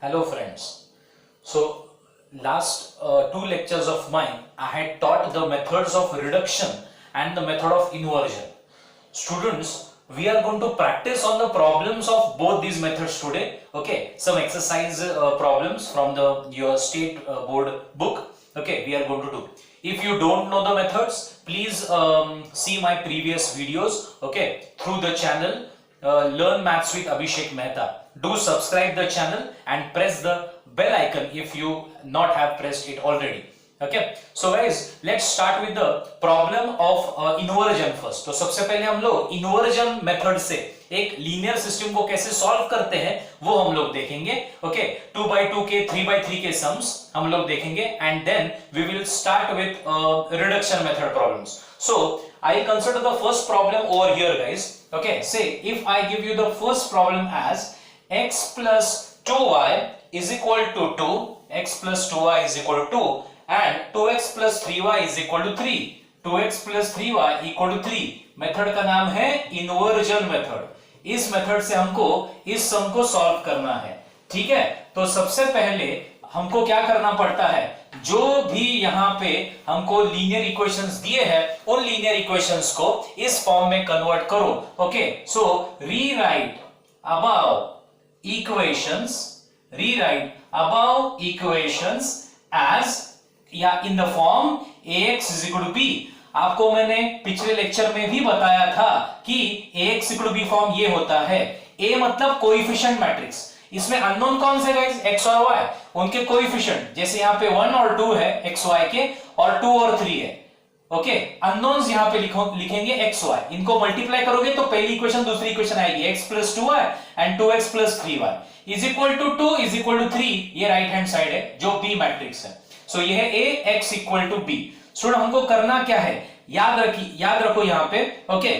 Hello friends. So last two lectures of mine I had taught the methods of reduction and the method of inversion. Students, we are going to practice on the problems of both these methods today. Okay, some exercise problems from your state board book. Okay, we are going to do. If you don't know the methods, please see my previous videos. Okay, through the channel Learn Maths with Abhishek Mehta. Do subscribe the channel and press the bell icon if you not have pressed it already. Okay, so guys, let's start with the problem of inversion first. तो सबसे पहले हम लोग inversion method से एक linear system को कैसे solve करते हैं वो हम लोग देखेंगे. Okay, 2/2 के 3/3 के sums हम लोग देखेंगे and then we will start with reduction method problems. So I consider the first problem over here, guys. Okay, say if I give you the first problem as x plus 2y is equal to 2, x plus 2y is equal to 2 and 2x plus 3y is equal to 3, 2x plus 3y equal to 3. Method का नाम है inversion method. इस method से हमको इस सम को solve करना है. ठीक है, तो सबसे पहले हमको क्या करना पड़ता है, जो भी यहाँ पे हमको लीनियर इक्वेशंस दिए हैं उन लीनियर इक्वेशंस को इस फॉर्म में कन्वर्ट करो. ओके, सो रीराइट above equations as या in the form ax is equal to b. आपको मैंने पिछले लेक्चर में भी बताया था कि ax equal to b form ये होता है. a मतलब कोएफिशिएंट मैट्रिक्स. इसमें अननोन कौन से गाइस, x और y, उनके कोएफिशिएंट. जैसे यहाँ पे 1 और 2 है x y के और 2 और 3 है. ओके, अननोन्स यहाँ पे लिखेंगे x y. इनको मल्टीप्लाई करोगे तो पहली इक्वेशन दूसरी इक्वेशन आएगी x plus 2y and 2x plus 3y is equal to 2 is equal to 3. ये राइट हैंड साइड है जो b मैट्रिक्स है. सो ये है a x equal to b. Student, हमको करना क्या है, याद रखो यहाँ पे. ओके,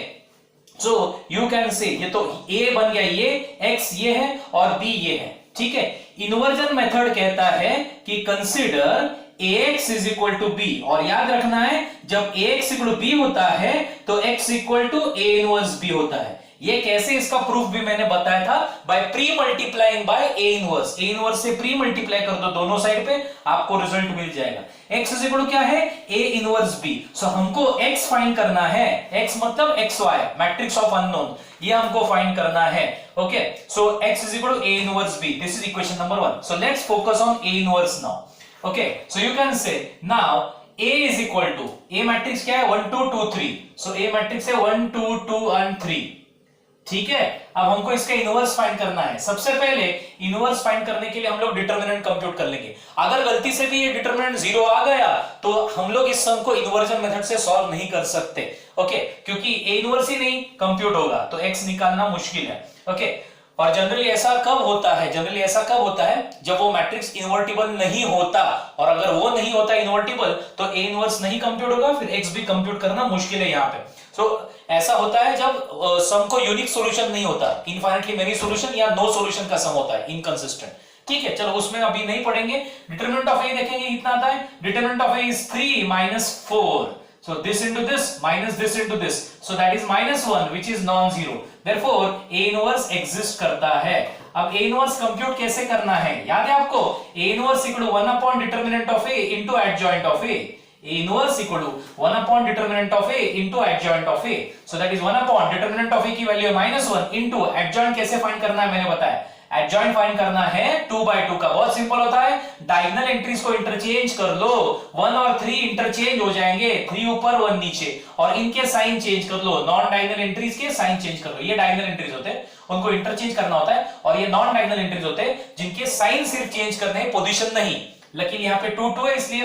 सो यू कैन से ये तो a बन गया, ये x ये है और b ये है. ठीक है, इन्वर्जन मेथड कहता है कि consider ax is equal to b. और याद रखना है जब ax equal to b होता है तो x equal to a inverse b होता है. ये कैसे, इसका प्रूफ भी मैंने बताया था, by pre multiplying by a inverse. a inverse से प्री मल्टीप्लाई कर दो दोनों साइड पे, आपको रिजल्ट मिल जाएगा. x इज इक्वल टू क्या है, a इनवर्स b. सो हमको x फाइंड करना है. x मतलब xy, मैट्रिक्स ऑफ अननोन, ये हमको फाइंड करना है. Okay, so x is equal to a inverse b. This is equation number 1. So let's focus on a inverse now. Okay, so you can say now a is equal to, a matrix क्या है, 1 2 2 3. सो a matrix है 1 2 2 and 3. ठीक है, अब हमको इसका inverse find करना है. सबसे पहले इनवर्स फाइंड करने के लिए हम लोग डिटरमिनेंट कंप्यूट कर लेंगे. अगर गलती से भी ये डिटरमिनेंट 0 आ गया तो हम लोग इस सम को इन्वर्जन मेथड से सॉल्व नहीं कर सकते. ओके, क्योंकि a इनवर्स ही नहीं कंप्यूट होगा तो x निकालना मुश्किल है. ओके, और जनरली ऐसा कब होता है जब वो मैट्रिक्स इन्वर्टिबल नहीं होता, और अगर वो नहीं होता इन्वर्टिबल तो a इनवर्स नहीं कंप्यूट होगा, फिर x भी कंप्यूट करना मुश्किल है यहाँ पे. सो ऐसा होता है जब सम को यूनिक सॉल्यूशन नहीं होता, इनफाइनाइटली मेनी सॉल्यूशन या नो सॉल्यूशन का सम होता है, इनकंसिस्टेंट. ठीक है, चलो उसमें अभी नहीं पढ़ेंगे. डिटरमिनेंट ऑफ a देखेंगे कितना आता है. Determinant of a is 3 minus 4. So this into this minus this into this, so that is -1 which is non-zero. Therefore a inverse exist करता है. अब a inverse compute कैसे करना है, याद है आपको, a inverse equal to 1 upon determinant of a into adjoint of a. A inverse equal to 1 upon determinant of a into adjoint of a. So that is 1 upon determinant of a की value है -1 into adjoint कैसे find करना है मैंने बताया. Adjoint find करना है 2/2 का. बहुत सिंपल होता है, डायगोनल एंट्रीज को इंटरचेंज कर लो. 1 और 3 इंटरचेंज हो जाएंगे, 3 ऊपर 1 नीचे, और इनके साइन चेंज कर लो. नॉन डायगोनल एंट्रीज के साइन चेंज कर लो. ये डायगोनल एंट्रीज होते हैं, उनको इंटरचेंज करना होता है, और ये नॉन डायगोनल एंट्रीज होते हैं जिनके साइन सिर्फ चेंज करने हैं, पोजीशन नहीं. लेकिन यहाँ पे 2 2 है इसलिए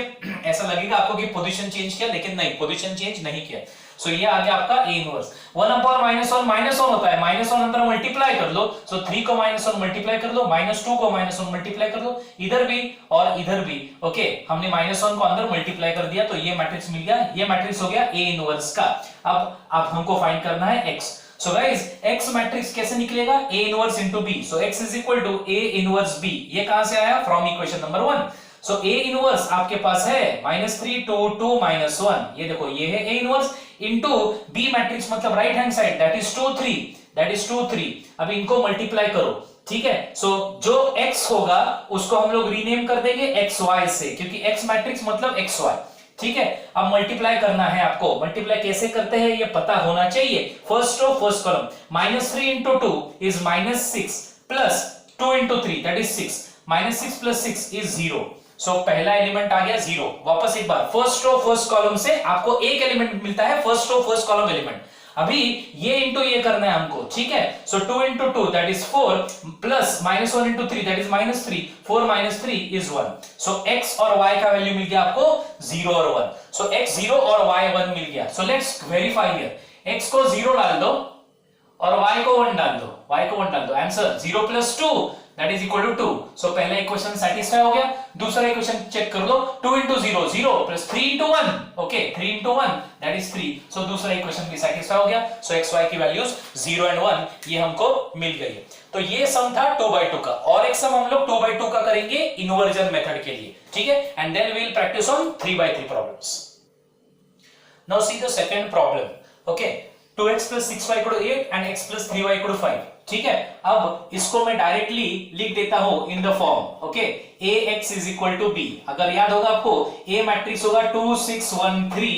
ऐसा लगेगा आपको कि पोजीशन चेंज किया, लेकिन नहीं, पोजीशन चेंज नहीं किया. सो ये आ गया आपका a इनवर्स. 1 upon -1 होता है, -1 अंदर मल्टीप्लाई कर लो. सो 3 को -1 मल्टीप्लाई कर लो, -2 को -1 मल्टीप्लाई कर लो, इधर भी और इधर भी. ओके, हमने -1 को अंदर मल्टीप्लाई कर दिया तो ये मैट्रिक्स मिल गया. ये मैट्रिक्स हो गया a इनवर्स का. अब हमको फाइंड करना है x. So guys, x matrix कैसे निकलेगा, a inverse into b. So x is equal to a inverse b. ये कहां से आया, from equation number 1. So a inverse आपके पास है -3 2 2 -1. ये देखो, ये है a inverse into b matrix मतलब right hand side, that is 2 3. अब इनको मल्टीप्लाई करो. ठीक है। सो जो x होगा उसको हम लोग रीनेम कर देंगे xy से, क्योंकि x मैट्रिक्स मतलब xy। ठीक है, अब मल्टीप्लाई करना है आपको। मल्टीप्लाई कैसे करते हैं ये पता होना चाहिए। First row first column, -3 into 2 is -6 plus 2 into 3 that is 6, -6 plus 6 is 0। So पहला एलिमेंट आ गया 0। वापस एक बार फर्स्ट रो फर्स्ट कॉलम से आपको एक एलिमेंट मिलता है, first row first column element. अभी ये इंटू ये करना है हमको, ठीक है। So 2 into 2 that is 4 plus -1 into 3 that is -3, 4 - 3 is 1। So x और y का वैल्यू मिल गया आपको 0 और 1। सो x 0 और y 1 मिल गया। सो लेट्स वेरीफाई हियर, x को 0 डाल दो और y को 1 डाल दो, y को 1 डाल दो। Answer 0 + 2 that is equal to 2। सो पहला इक्वेशन सेटिस्फाई हो गया। दूसरा इक्वेशन चेक कर लो, 2 into 0 0 plus 3 into 1, okay 3 into 1 that is 3। सो दूसरा इक्वेशन भी सेटिस्फाई हो गया। सो x y की वैल्यूज 0 and 1 ये हमको मिल गई है। तो ये सम था 2/2 का, और एक सम हम लोग 2/2 का करेंगे इन्वर्जन मेथड के लिए, ठीक है। And then we will practice on 3/3 problems. Now see the second problem, okay. 2x + 6y = 8 and x + 3y = 5, ठीक है। अब इसको मैं डायरेक्टली लिख देता हूं in the form, okay. ax = b। अगर याद होगा आपको, a मैट्रिक्स होगा 2 6 1 3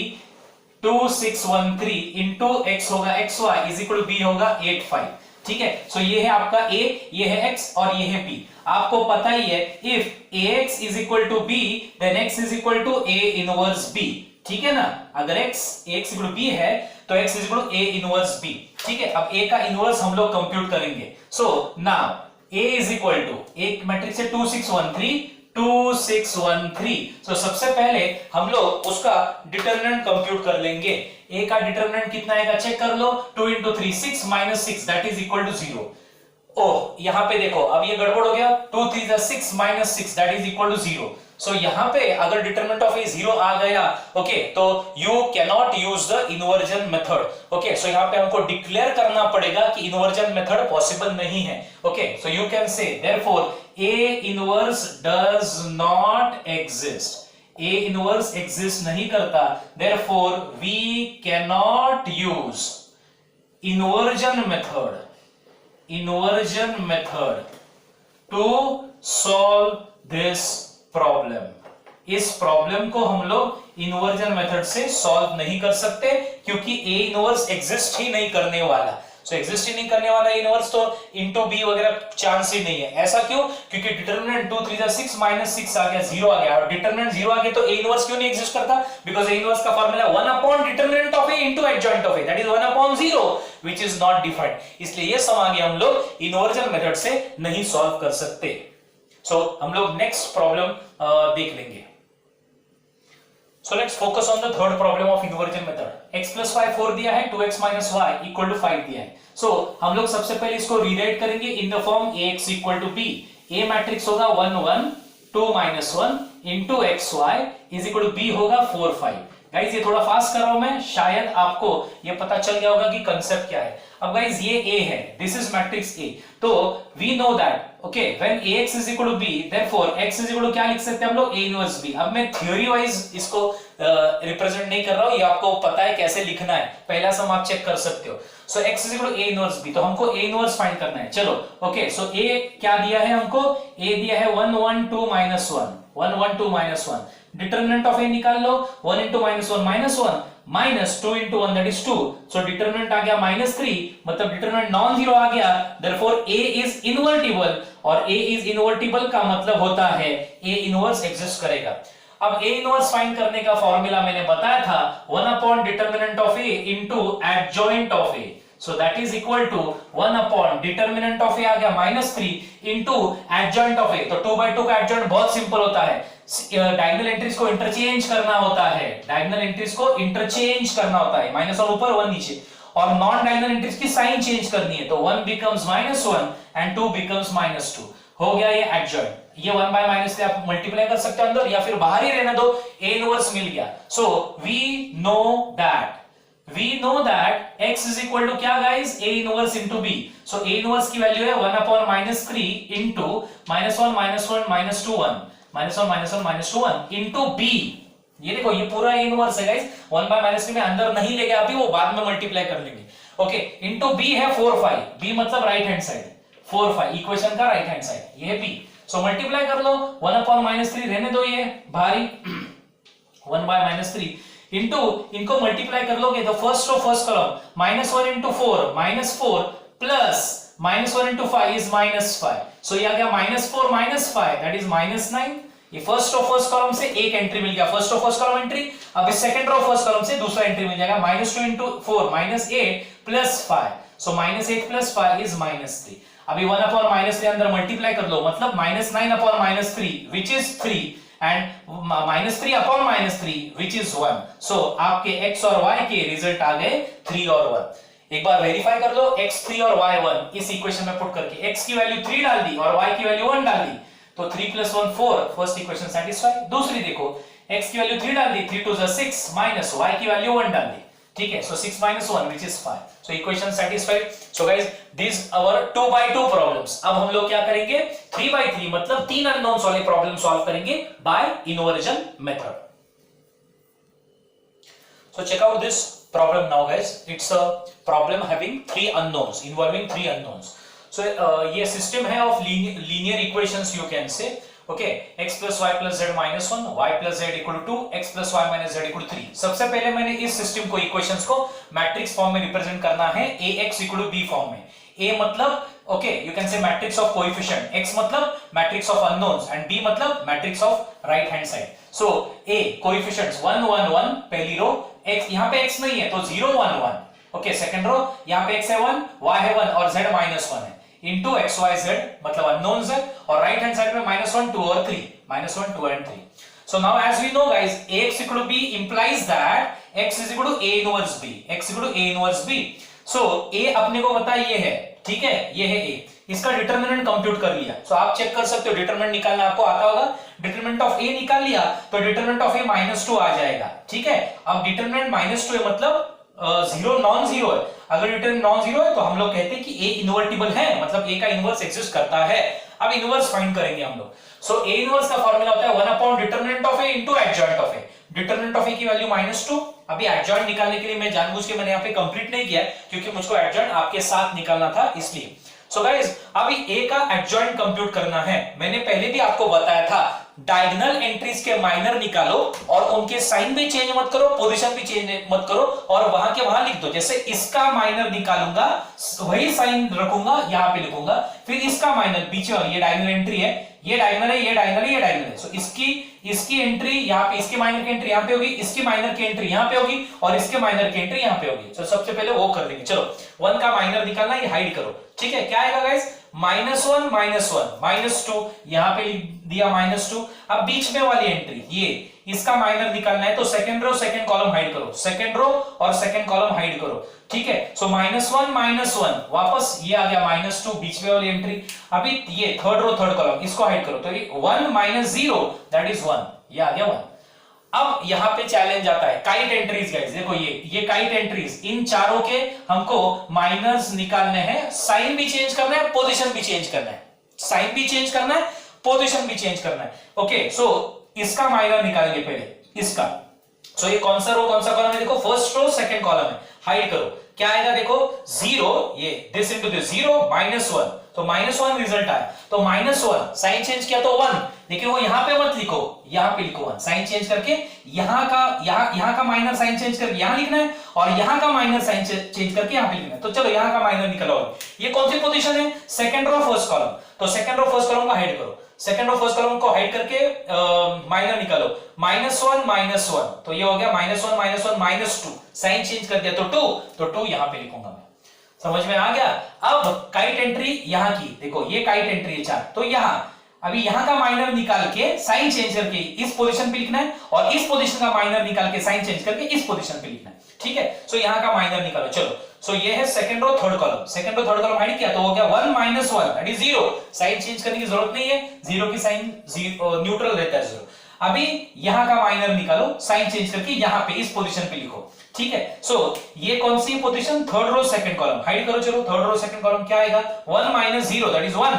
2 6 1 3 into x होगा xy = b होगा 8 5, ठीक है। सो ये है आपका a, ये है x और ये है b। आपको पता ही है, if ax = b then x = a inverse b, ठीक है ना। अगर x = b है तो x = a inverse b, ठीक है। अब a का इनवर्स हम लोग कंप्यूट करेंगे। सो नाउ a एक मैट्रिक्स है 2 6 1 3 2 6 1 3। सो सबसे पहले हम लोग उसका डिटरमिनेंट कंप्यूट कर लेंगे। a का डिटरमिनेंट कितना आएगा चेक कर लो, 2 into 3 6 - 6 that is equal to 0। ओह यहां पे देखो, अब ये गड़बड़ हो गया, 2 3 6 - 6 that is equal to 0। सो यहां पे अगर डिटरमिनेंट ऑफ ए 0 आ गया, ओके, तो you can not use the inversion method, okay. So यहां पे हमको डिक्लेयर करना पड़ेगा कि इन्वर्जन मेथड पॉसिबल नहीं है, ओके। सो यू कैन से therefore a inverse does not exist. a inverse exist नहीं करता, therefore we can not use inversion method to solve this problem. इस प्रॉब्लम को हम लोग इन्वर्जन मेथड से सॉल्व नहीं कर सकते, क्योंकि a इनवर्स एग्जिस्ट ही नहीं करने वाला। सो एग्जिस्ट ही नहीं करने वाला इनवर्स, तो इनटू b वगैरह चांस ही नहीं है। ऐसा क्यों? क्योंकि डिटरमिनेंट 2 3 6 -6 आ गया, 0 आ गया, और डिटरमिनेंट 0 आ गया तो a इनवर्स क्यों नहीं एग्जिस्ट करता? बिकॉज़ a इनवर्स का formula 1 determinant of a into adjoint of a, that is 1/0 which is not defined. इसलिए ये सम आगे हम लोग इन्वर्जन मेथड से नहीं सॉल्व कर सकते। सो हम लोग नेक्स्ट प्रॉब्लम देख लेंगे। सो let's focus on the third problem of inversion method. x + y 4 दिया है, 2x - y = 5 दिया है। सो हम लोग सबसे पहले इसको रीराइट करेंगे in the form ax = b। a matrix होगा 1 1 2 - 1 into xy = b होगा 4 5। गाइस ये थोड़ा फास्ट कर रहा हूं मैं, शायद आपको ये पता चल गया होगा कि कांसेप्ट क्या है। अब गाइस ये a है, दिस इज मैट्रिक्स a, तो we know that, okay, when ax = b therefore x = क्या लिख सकते हैं हम लोग, a इनवर्स b। अब मैं थ्योरी वाइज इसको रिप्रेजेंट नहीं कर रहा हूं, ये आपको पता है कैसे लिखना है, पहला सम आप चेक कर सकते हो। सो x = a इनवर्स b, तो हमको a इनवर्स फाइंड करना है। चलो ओके, सो a क्या दिया है हमको, a दिया है 1 1 2 - 1 1 1 2 - 1। डिटरमिनेंट ऑफ a निकाल लो, 1 into -1 minus 2 into 1 that is 2। So determinant आ गया -3, मतलब डिटरमिनेंट नॉन जीरो आ गया, देयरफॉर a इज इनवर्टिबल, और a इज इनवर्टिबल का मतलब होता है a इनवर्स एग्जिस्ट करेगा। अब a इनवर्स फाइंड करने का फॉर्मूला मैंने बताया था 1 determinant of a into adjoint of a। So that is equal to 1 determinant of a आ गया -3 into adjoint of a। तो 2/2 का adjoint बहुत सिंपल होता है, डायगोनल एंट्रीज को इंटरचेंज करना होता है, डायगोनल एंट्रीज को इंटरचेंज करना होता है, -1 ऊपर 1 नीचे, और नॉन डायगोनल एंट्रीज की साइन चेंज करनी है, तो 1 becomes -1 and 2 becomes -2। हो गया ये एडजॉइंट। ये 1 by -3 आप मल्टीप्लाई कर सकते हो अंदर, या फिर बाहर ही रहने दो, a इनवर्स मिल गया। So we know that x is equal to क्या guys, a inverse into b। So a inverse की वैल्यू है 1/3 into -1 -1 -2 1 -1 -1 -1 into b। ये देखो ये पूरा a इनवर्स है गाइस, 1 by -3 में अंदर नहीं लेगा अभी, वो बाद में मल्टीप्लाई कर लेंगे, ओके। into b है 4 5, b मतलब राइट हैंड साइड, 4 5 इक्वेशन का राइट हैंड साइड, ये है बी। सो मल्टीप्लाई कर लो, 1/-3 रहने दो ये भारी 1/-3 इनटू इनको मल्टीप्लाई कर लोगे तो first row first column -1 into 4 -4 plus -1 into 5 is -5, so ये आ गया -4 -5 दैट इज -9। ये फर्स्ट रो फर्स्ट कॉलम से एक एंट्री मिल गया, first row first column entry. अब इस सेकंड रो फर्स्ट कॉलम से दूसरा एंट्री मिल जाएगा, -2 into 4 -8 plus 5, so -8 plus 5 is -3। अभी 1/-3 अंदर मल्टीप्लाई कर लो, मतलब -9/-3 which is 3 and -3/-3 which is 1। सो आपके x और y के रिजल्ट आ गए 3 और 1। एक बार वेरीफाई कर लो, x 3 और y 1 इस इक्वेशन में पुट करके x की वैल्यू 3 डाल दी और y की वैल्यू 1 डाल दी, तो 3 + 1 4, फर्स्ट इक्वेशन सेटिस्फाई। दूसरी देखो, x की वैल्यू 3 डाल दी, 3 2 6 माइनस y की वैल्यू 1 डाल दी, ठीक है। सो 6 - 1 which is 5, सो equation satisfied. So guys this our 2x2 problems. अब हम लोग क्या करेंगे, 3x3 मतलब 3 अननोन्स वाले प्रॉब्लम सॉल्व करेंगे by inversion method. So check out this problem now guys, it's a problem having 3 unknowns, involving 3 unknowns। So ये सिस्टम है of linear equations you can से, okay. x + y + z - 1, y + z = 2, x + y - z = 3। सबसे पहले मैंने इस system को, equations को matrix form में रिप्रेजेंट करना है, ax = b फॉर्म में। a मतलब ओके यू कैन से मैट्रिक्स ऑफ कोएफिशिएंट, x मतलब matrix of unknowns and b मतलब matrix of right hand side. So a coefficients 1 1 1 पहली रो, x यहां पे x नहीं है तो 0 1 1, ओके। सेकंड रो यहां पे x है 1, y है 1 और z -1 है, इनटू x y z मतलब अननोन्स है, और राइट हैंड साइड में -1 2 और 3, -1 2 and 3। So now as we know guys, ax = b implies that x = a inverse b, x = a inverse b। So a अपने को पता ये है, ठीक है, ये है a, इसका डिटरमिनेंट कंप्यूट कर लिया। सो आप चेक कर सकते हो, डिटरमिनेंट निकालना आपको आता होगा, डिटरमिनेंट ऑफ a निकाल लिया तो डिटरमिनेंट ऑफ a -2 आ जाएगा, ठीक है। अब डिटरमिनेंट -2 है मतलब 0 नॉन जीरो है। अगर डिटरमिनेंट नॉन जीरो है तो हम लोग कहते हैं कि a इन्वर्टिबल है, मतलब a का इनवर्स एग्जिस्ट करता है। अब इनवर्स फाइंड करेंगे हम लोग। सो a इनवर्स का फार्मूला होता है 1 determinant of a into adjoint of a। Determinant of a की वैल्यू -2। अभी एडजॉइंट निकालने के लिए मैं जानबूझ के मैंने यहाँ पे कंप्लीट नहीं किया क्योंकि मुझको एडजॉइंट आपके साथ निकालना था इसलिए। सो गाइस अभी a का एडजॉइंट कंप्यूट करना है। मैंने पहले भी आपको बताया था, डायगोनल एंट्रीज के माइनर निकालो और उनके साइन भी चेंज मत करो, पोजीशन भी चेंज मत करो, और वहां के वहां लिख दो। जैसे इसका माइनर निकालूंगा वही साइन रखूंगा, यहां पे लिखूंगा, फिर इसका माइनर पीछे वाली ये डायगोनल एंट्री है, ये डायगोनल है, ये डायगोनल है, ये डायगोनल है। सो इसकी एंट्री यहां पे, इसके माइनर की एंट्री यहां पे होगी, इसकी माइनर की एंट्री यहां पे होगी और इसके माइनर की एंट्री यहां पे होगी। सो सबसे पहले वो कर लेंगे। चलो 1 का माइनर निकालना, ये हाइड करो, ठीक है। क्या आएगा गाइस, -1 -2, यहां पे लिख दिया -2। अब बीच में वाली एंट्री ये, इसका माइनर निकालना है तो second row second column hide करो, सेकंड रो और सेकंड कॉलम हाइड करो, ठीक है। सो -1 वापस ये आ गया -2 बीच में वाली एंट्री। अभी ये थर्ड रो थर्ड कॉलम इसको हाइड करो तो ये 1 - 0 दैट इज 1, ये आ गया 1। अब यहां पे चैलेंज आता है काइट एंट्रीज गाइस। देखो ये काइट एंट्रीज, इन चारों के हमको माइनर्स निकालने हैं, साइन भी चेंज करना है, पोजीशन भी चेंज करना है, साइन भी चेंज करना है, पोजीशन भी चेंज करना है, ओके। सो इसका माइनर निकालेंगे पहले, इसका। सो ये कौन सा रो कौन सा कॉलम है, देखो फर्स्ट रो सेकंड कॉलम है, हाइड करो। क्या आएगा देखो 0, ये दिस इनटू दिस 0 -1, तो -1 रिजल्ट आया। तो -1 साइन चेंज किया तो 1, लेकिन वो यहां पे मत लिखो, यहां पे लिखो 1, साइन चेंज करके यहां का माइनर साइन चेंज करके यहां लिखना है और यहां का माइनर साइन चेंज करके यहां पे लिखना है। तो चलो यहां का माइनर निकालो। ये कौन सी पोजीशन है, सेकंड रो फर्स्ट कॉलम, तो सेकंड रो फर्स्ट कॉलम को हाइड करो, सेकंड रो फर्स्ट कॉलम को हाइड करके माइनर निकालो, -1 तो ये हो गया -1 -2, साइन चेंज कर दिया तो 2 यहां पे लिखूंगा मैं। समझ में आ गया। अब काइट एंट्री यहां की, देखो ये काइट एंट्री है 4, तो यहां अभी यहां का माइनर निकाल के साइन चेंज करके इस पोजीशन पे लिखना है और इस पोजीशन का माइनर निकाल के साइन चेंज करके इस पोजीशन पे लिखना है, ठीक है। सो यहां का माइनर निकालो। चलो सो ये है second row third column, second row third column hide किया तो हो गया 1 - 1 दैट इज 0, साइन चेंज करने की जरूरत नहीं है, 0 की साइन न्यूट्रल रहता है 0। अभी यहां का माइनर निकालो, साइन चेंज करके यहां पे इस पोजीशन पे लिखो, ठीक है। सो ये कौन सी position, third row second column, hide करो। चलो थर्ड रो सेकंड कॉलम क्या आएगा, 1 - 0 that is 1,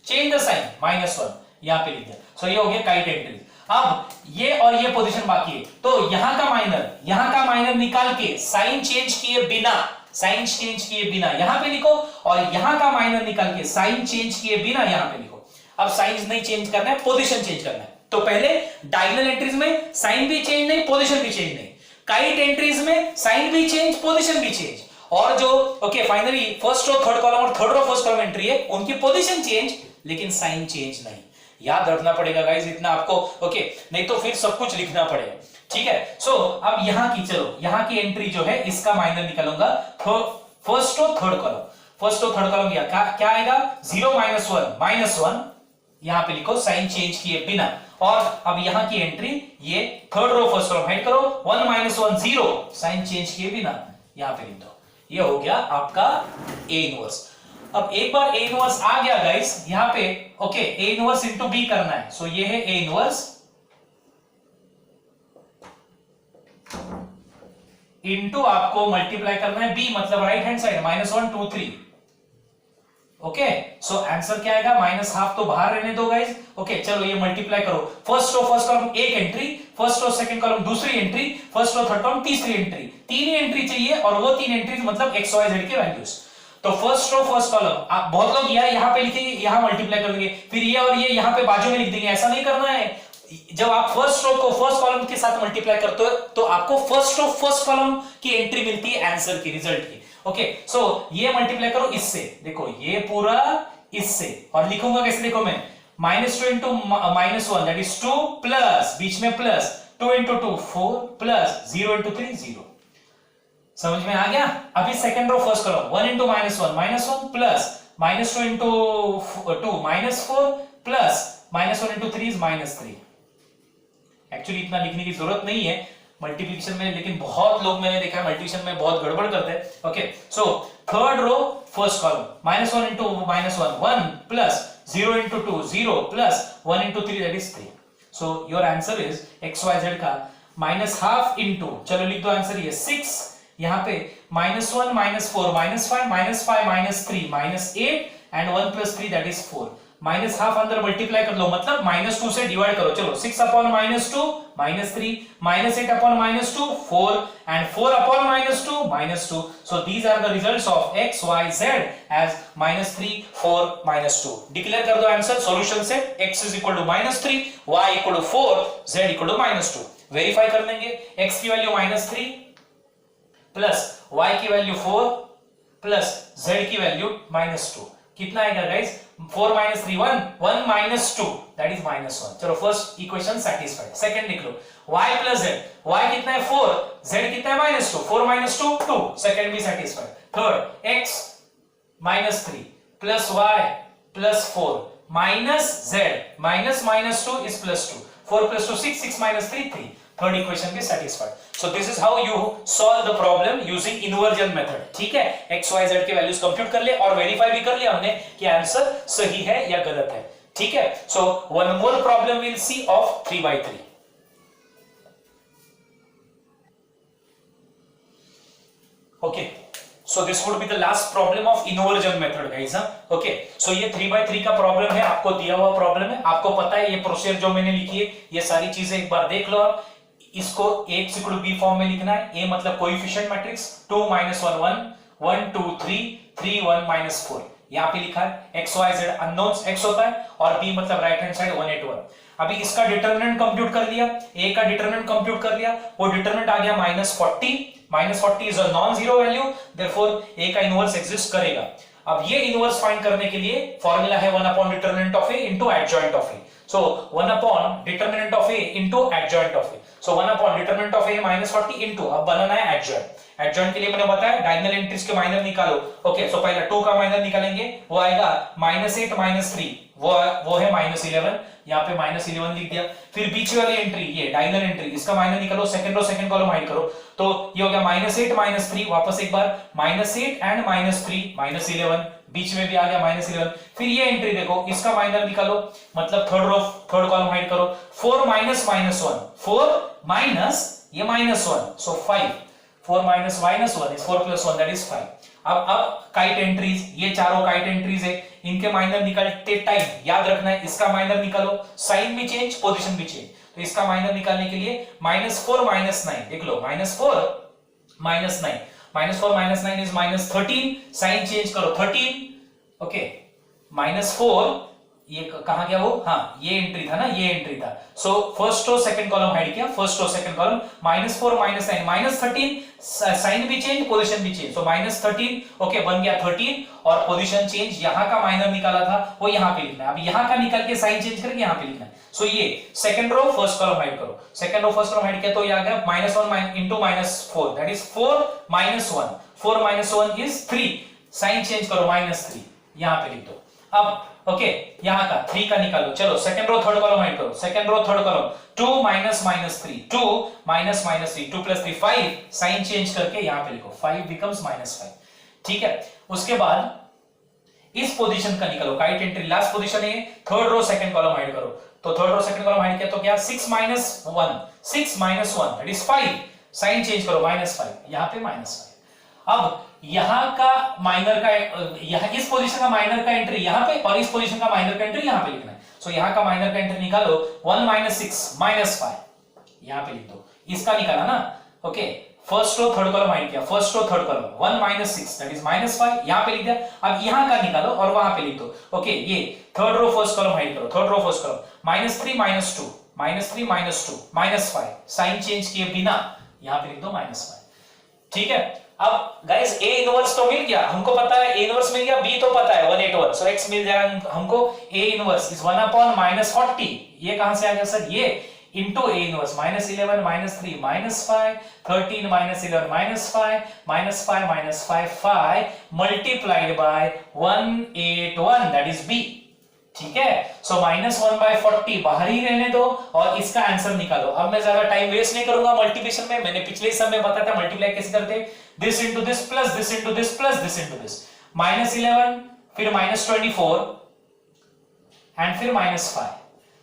change the sign -1 यहां पे लिख दिया। सो ये हो गया काइट एंट्री। अब ये और ये पोजीशन बाकी है, तो यहां का माइनर निकाल के साइन चेंज किए बिना, साइन चेंज किए बिना यहां पे लिखो, और यहां का माइनर निकाल के साइन चेंज किए बिना यहां पे लिखो। अब साइन नहीं चेंज करना है, पोजीशन चेंज करना है। तो पहले डायगोनल एंट्रीज में साइन भी चेंज नहीं, पोजीशन भी चेंज नहीं। काइट एंट्रीज में साइन भी चेंज, पोजीशन भी चेंज। और जो finally first row third column और third row first column entry है, उनकी पोजीशन चेंज लेकिन साइन चेंज नहीं। याद रखना पड़ेगा गाइस इतना आपको, नहीं तो फिर सब कुछ लिखना पड़ेगा, ठीक है। सो अब यहां की, चलो यहां की एंट्री जो है इसका माइनर निकालूंगा, first row third column. First row third column क्या आएगा, 0 -1 -1, यहां पे लिखो साइन चेंज किए बिना। और अब यहां की एंट्री ये third row first column hide करो, 1 -1 0, साइन चेंज किए बिना यहां पे लिख दो। ये हो गया आपका ए इनवर्स। अब एक बार ए इनवर्स आ गया गाइस यहां पे, ए इनवर्स इंटू बी करना है। सो ये है ए इनवर्स इंटू आपको मल्टीप्लाई करना है बी, मतलब right hand side, -1 2 3। Okay, so answer क्या आएगा, -½ तो बाहर रहने दो गाइस। चलो ये मल्टीप्लाई करो, फर्स्ट रो फर्स्ट कॉलम एक entry, first row second column दूसरी entry, first row third column तीसरी एंट्री, तीन ही एंट्री चाहिए, और वो तीन एंट्रीज मतलब एक्स वाई जेड के वैल्यूज। तो फर्स्ट रो फर्स्ट कॉलम, आप बहुत लोग यहां पे लिखेंगे, यहां मल्टीप्लाई कर देंगे, फिर ये और ये यहां पे बाजू में लिख देंगे। ऐसा नहीं करना है। जब आप फर्स्ट रो को फर्स्ट कॉलम के साथ मल्टीप्लाई करते हो तो आपको फर्स्ट रो फर्स्ट कॉलम की एंट्री मिलती है आंसर की, रिजल्ट की। सो ये मल्टीप्लाई करो इससे, देखो ये पूरा इससे, और लिखूंगा कैसे, देखो मैं -2 इंटू -1 दैट इज 2 प्लस बीच में प्लस 2 इंटू 2 4 प्लस 0 इंटू 3 0। समझ में आ गया। अभी second row first column 1 into -1 plus -2 into 2 -4 plus -1 into 3 is -3। Actually इतना लिखने की जरूरत नहीं है मल्टीप्लिकेशन में, लेकिन बहुत लोग मैंने देखा है मल्टीप्लिकेशन में बहुत गड़बड़ करते हैं। So third row first column -1 into -1 1 plus 0 into 2 0 plus 1 into 3 that is 3। So your answer is x y z का -½ इंटू, चलो लिख दो आंसर ये 6, यहां पे -1 -4 -5 -3 -8 एंड 1 + 3 दैट इज 4। -½ अंदर मल्टीप्लाई कर लो, मतलब -2 से डिवाइड करो। चलो 6 upon -2 -3, -8 upon -2 4 and 4 upon -2 -2. So these are the results of x, y, z as -3, 4, -2. Declare कर दो आंसर सॉल्यूशन से, x is equal to -3, y equal to 4, z equal to -2. Verify कर लेंगे, x की वैल्यू -3 प्लस y की value 4 plus z की value -2, कितना आएगा गाइस, 4 - 3 1 - 2 दैट इज -1। चलो फर्स्ट इक्वेशन सेटिस्फाइड। सेकंड लिख लो, y + z, y कितना है 4, z कितना है -2, 4 - 2 2, सेकंड भी satisfied. Third x -3 plus y plus 4 minus z -2 is +2, 4 + 2 6, 6 - 3 3। Third equation भी satisfied. So this is how you solve the problem using inversion method. ठीक है, x y z के values compute कर ले और वेरीफाई भी कर लिया हमने कि आंसर सही है या गलत है। ठीक है, so one more problem will see of 3/3। Okay, so this would be the last problem of inversion method guys। Okay, so ये 3/3 का प्रॉब्लम है, आपको दिया हुआ प्रॉब्लम है, आपको पता है ये प्रोसीजर जो मैंने लिखी है, ये सारी चीजें एक बार देख लो आप। इसको a = b फॉर्म में लिखना है। a मतलब कोएफिशिएंट मैट्रिक्स, 2 - 1 1 1 2 3 3 1 -4 यहां पे लिखा है। x y z unknowns, x होता है, और b मतलब राइट हैंड साइड 1 8 1। अभी इसका डिटरमिनेंट कंप्यूट कर लिया, a का डिटरमिनेंट कंप्यूट कर लिया, वो डिटरमिनेंट आ गया -40 -40 is a non zero value, therefore a का इनवर्स एग्जिस्ट करेगा। अब ये इनवर्स फाइंड करने के लिए फॉर्मूला है 1 determinant of a into adjoint of a। So 1 determinant of a into adjoint of a। So 1 determinant of a -40 into, अब बनाना है एडजॉइंट। एडजॉइंट के लिए मैंने बताया डायगोनल एंट्रीज के माइनर निकालो। ओके, सो पहले 2 का माइनर निकालेंगे, वो आएगा -8 -3, वो है -11, यहाँ पे -11 लिख दिया। फिर बीच वाली एंट्री ये डायगोनल एंट्री, इसका माइनर निकालो, second row second column hide करो, तो ये हो गया -8 -3, वापस एक बार -8 एंड -3 -11, बीच में भी आ गया -11। फिर ये एंट्री देखो, इसका माइनर निकालो, मतलब third row third column hide करो, 4 - -1 4 माइनस ये -1, सो 5, 4 - -1 is 4 + 1 that is 5। अब काइट एंट्रीज, ये चारों काइट एंट्रीज है, इनके माइनर निकालते टाइम याद रखना है, इसका माइनर निकालो, साइन भी चेंज पोजीशन भी चेंज। तो इसका माइनर निकालने के लिए -4 - 9 देख लो, -4 - 9 -4 -9 इज -13, साइन चेंज करो 13, ओके, -4 ये कहां गया वो, हाँ ये एंट्री था ना, ये एंट्री था। So first row second column hide किया, first row second column, -4 -9 -13, sign भी चेंज, पोजीशन भी चेंज, सो -13, ओके, बन गया 13, और पोजीशन चेंज, यहां का माइनर निकाला था वो यहां पे लिखना है, अब यहां का निकल के साइन चेंज करके यहां पे लिखना है। सो ये second row first column hide करो, second row first column hide किया तो ये आ गया -1 into -4, that is 4 -1, 4 -1 is 3, sign change करो -3, यहां पे लिख दो। अब ओके, यहां का 3 का निकालो, चलो second row third column hide करो, second row third column, 2 -3, 2 -3, 2 + 3 5, sign change करके यहां पे लिखो, 5 becomes -5, ठीक है। उसके बाद इस पोजीशन का निकालो, काइट एंट्री लास्ट पोजीशन है, third row second column hide करो, तो third row second column hide किया तो क्या, 6 -1 दैट इज 5, साइन चेंज करो -5, यहां पे -5। अब यहां का माइनर का, यहां इस पोजीशन का माइनर का एंट्री यहां पे, और इस पोजीशन का माइनर का एंट्री यहां पे लिखना है। सो यहां का माइनर का एंट्री निकालो, 1 - 6 -5, यहां पे लिख दो, इसका निकाला ना, okay, first row third column hide किया, first row third column, 1 - 6 that is -5, यहां पे लिख दिया। अब यहां का निकालो और वहां पे लिख दो, ओके, ये third row first column hide करो, third row first column, -3 -2, -3 -2 -5, sign change किए बिना यहां पे लिख दो -5, ठीक है। अब गाइस A इनवर्स तो मिल गया, हमको पता है A इनवर्स मिल गया, B तो पता है 181, सो x मिल जाएगा हमको, A इनवर्स इज 1/-40, ये कहां से आ गया सर, ये into A inverse, -11 -3 -5, 13 -11 -5 -5 5 multiplied by 181, that is B, ठीक है। सो -1/40 बाहर ही रहने दो और इसका आंसर निकालो। अब मैं ज्यादा टाइम वेस्ट नहीं करूंगा मल्टीप्लिकेशन में, मैंने पिछले सब में बताया था मल्टीप्लाई कैसे करते, this into this plus this into this plus this into this, -11 फिर -24 एंड फिर -5,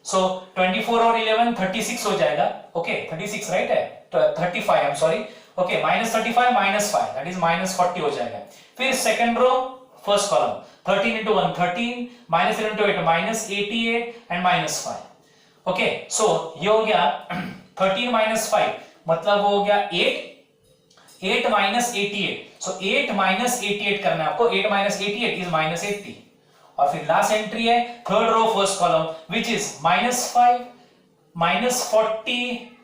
सो 24 और 11 36 हो जाएगा, ओके 36 राइट है, तो 35 I am sorry, okay, -35 -5 that is -40 हो जाएगा। फिर second row first column, 13 into 1 13, -11 into 8 -88 and -5, okay, so ये हो गया 13 -5 मतलब वो हो गया 8 -88, सो 8 -88 करना है आपको, 8 -88 is -80, और फिर लास्ट एंट्री है third row first column which is -5 -40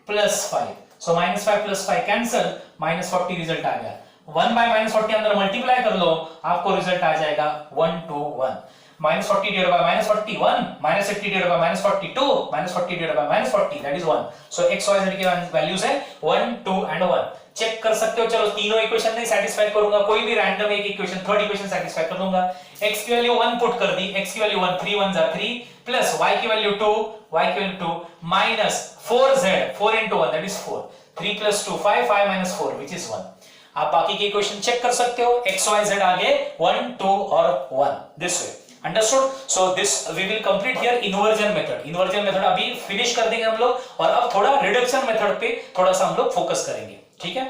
+ 5, so -5 + 5 cancel, -40 result आ गया, 1/-40 अंदर मल्टीप्लाई कर लो, आपको रिजल्ट आ जाएगा 1 to 1, -40 divided by -40 1, -80 divided by -40 2, -40 divided by -40 that is 1, so x y z के वैल्यूज है 1 2 and 1, चेक कर सकते हो। चलो तीनों इक्वेशन नहीं सेटिस्फाई करूंगा, कोई भी रैंडम एक इक्वेशन, थर्ड इक्वेशन सेटिस्फाई कर दूंगा। x की वैल्यू 1 पुट कर दी, x की वैल्यू 1, 3 1 जा 3, प्लस y की वैल्यू 2, y की value 2, minus 4z, 4 into 1 that is 4, 3 + 2 5, 5 - 4 which is 1। आप बाकी के इक्वेशन चेक कर सकते हो, x y z आगे 1 2 और 1 this way, understood. So this we will complete here inversion method. Inversion method अभी फिनिश कर देंगे हम लोग, और अब थोड़ा रिडक्शन मेथड पे थोड़ा सा हम लोग फोकस करेंगे, ठीक है।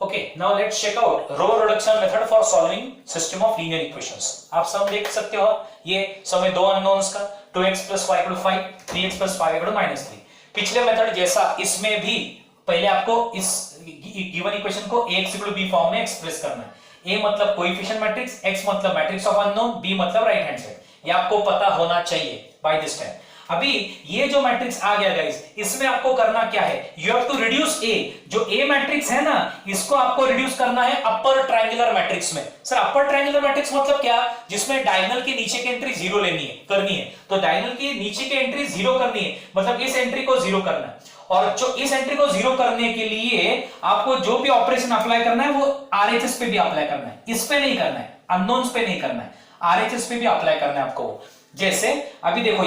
Okay, now let's check out row reduction method for solving system of linear equations. आप सब देख सकते हो, ये समय दो अननोन्स का, 2x + y = 5, 3x + 5 = -3। पिछले मेथड जैसा इसमें भी पहले आपको इस गिवन इक्वेशन को ax = b फॉर्म में एक्सप्रेस करना है। a मतलब कोएफिशिएंट मैट्रिक्स, x मतलब मैट्रिक्स ऑफ अननोन, b मतलब राइट हैंड साइड। ये आपको पता होना चाहिए बाय दिस टाइम। अभी ये जो मैट्रिक्स आ गया गाइस, इसमें आपको करना क्या है, you have to reduce a, जो a मैट्रिक्स है ना, इसको आपको रिड्यूस करना है अपर ट्रायंगुलर मैट्रिक्स में। सर अपर ट्रायंगुलर मैट्रिक्स मतलब क्या, जिसमें डायगोनल के नीचे की एंट्री 0 लेनी है, करनी है, तो डायगोनल के नीचे की एंट्री 0 करनी है, मतलब इस एंट्री को 0 करना है। और जो इस एंट्री को 0 करने के लिए आपको जो भी ऑपरेशन अप्लाई करना है वो आरएचएस पे भी अप्लाई करना है, इस पे नहीं करना है, अननोन्स पे नहीं करना है, आरएचएस पे भी अप्लाई करना है आपको। जैसे अभी देखो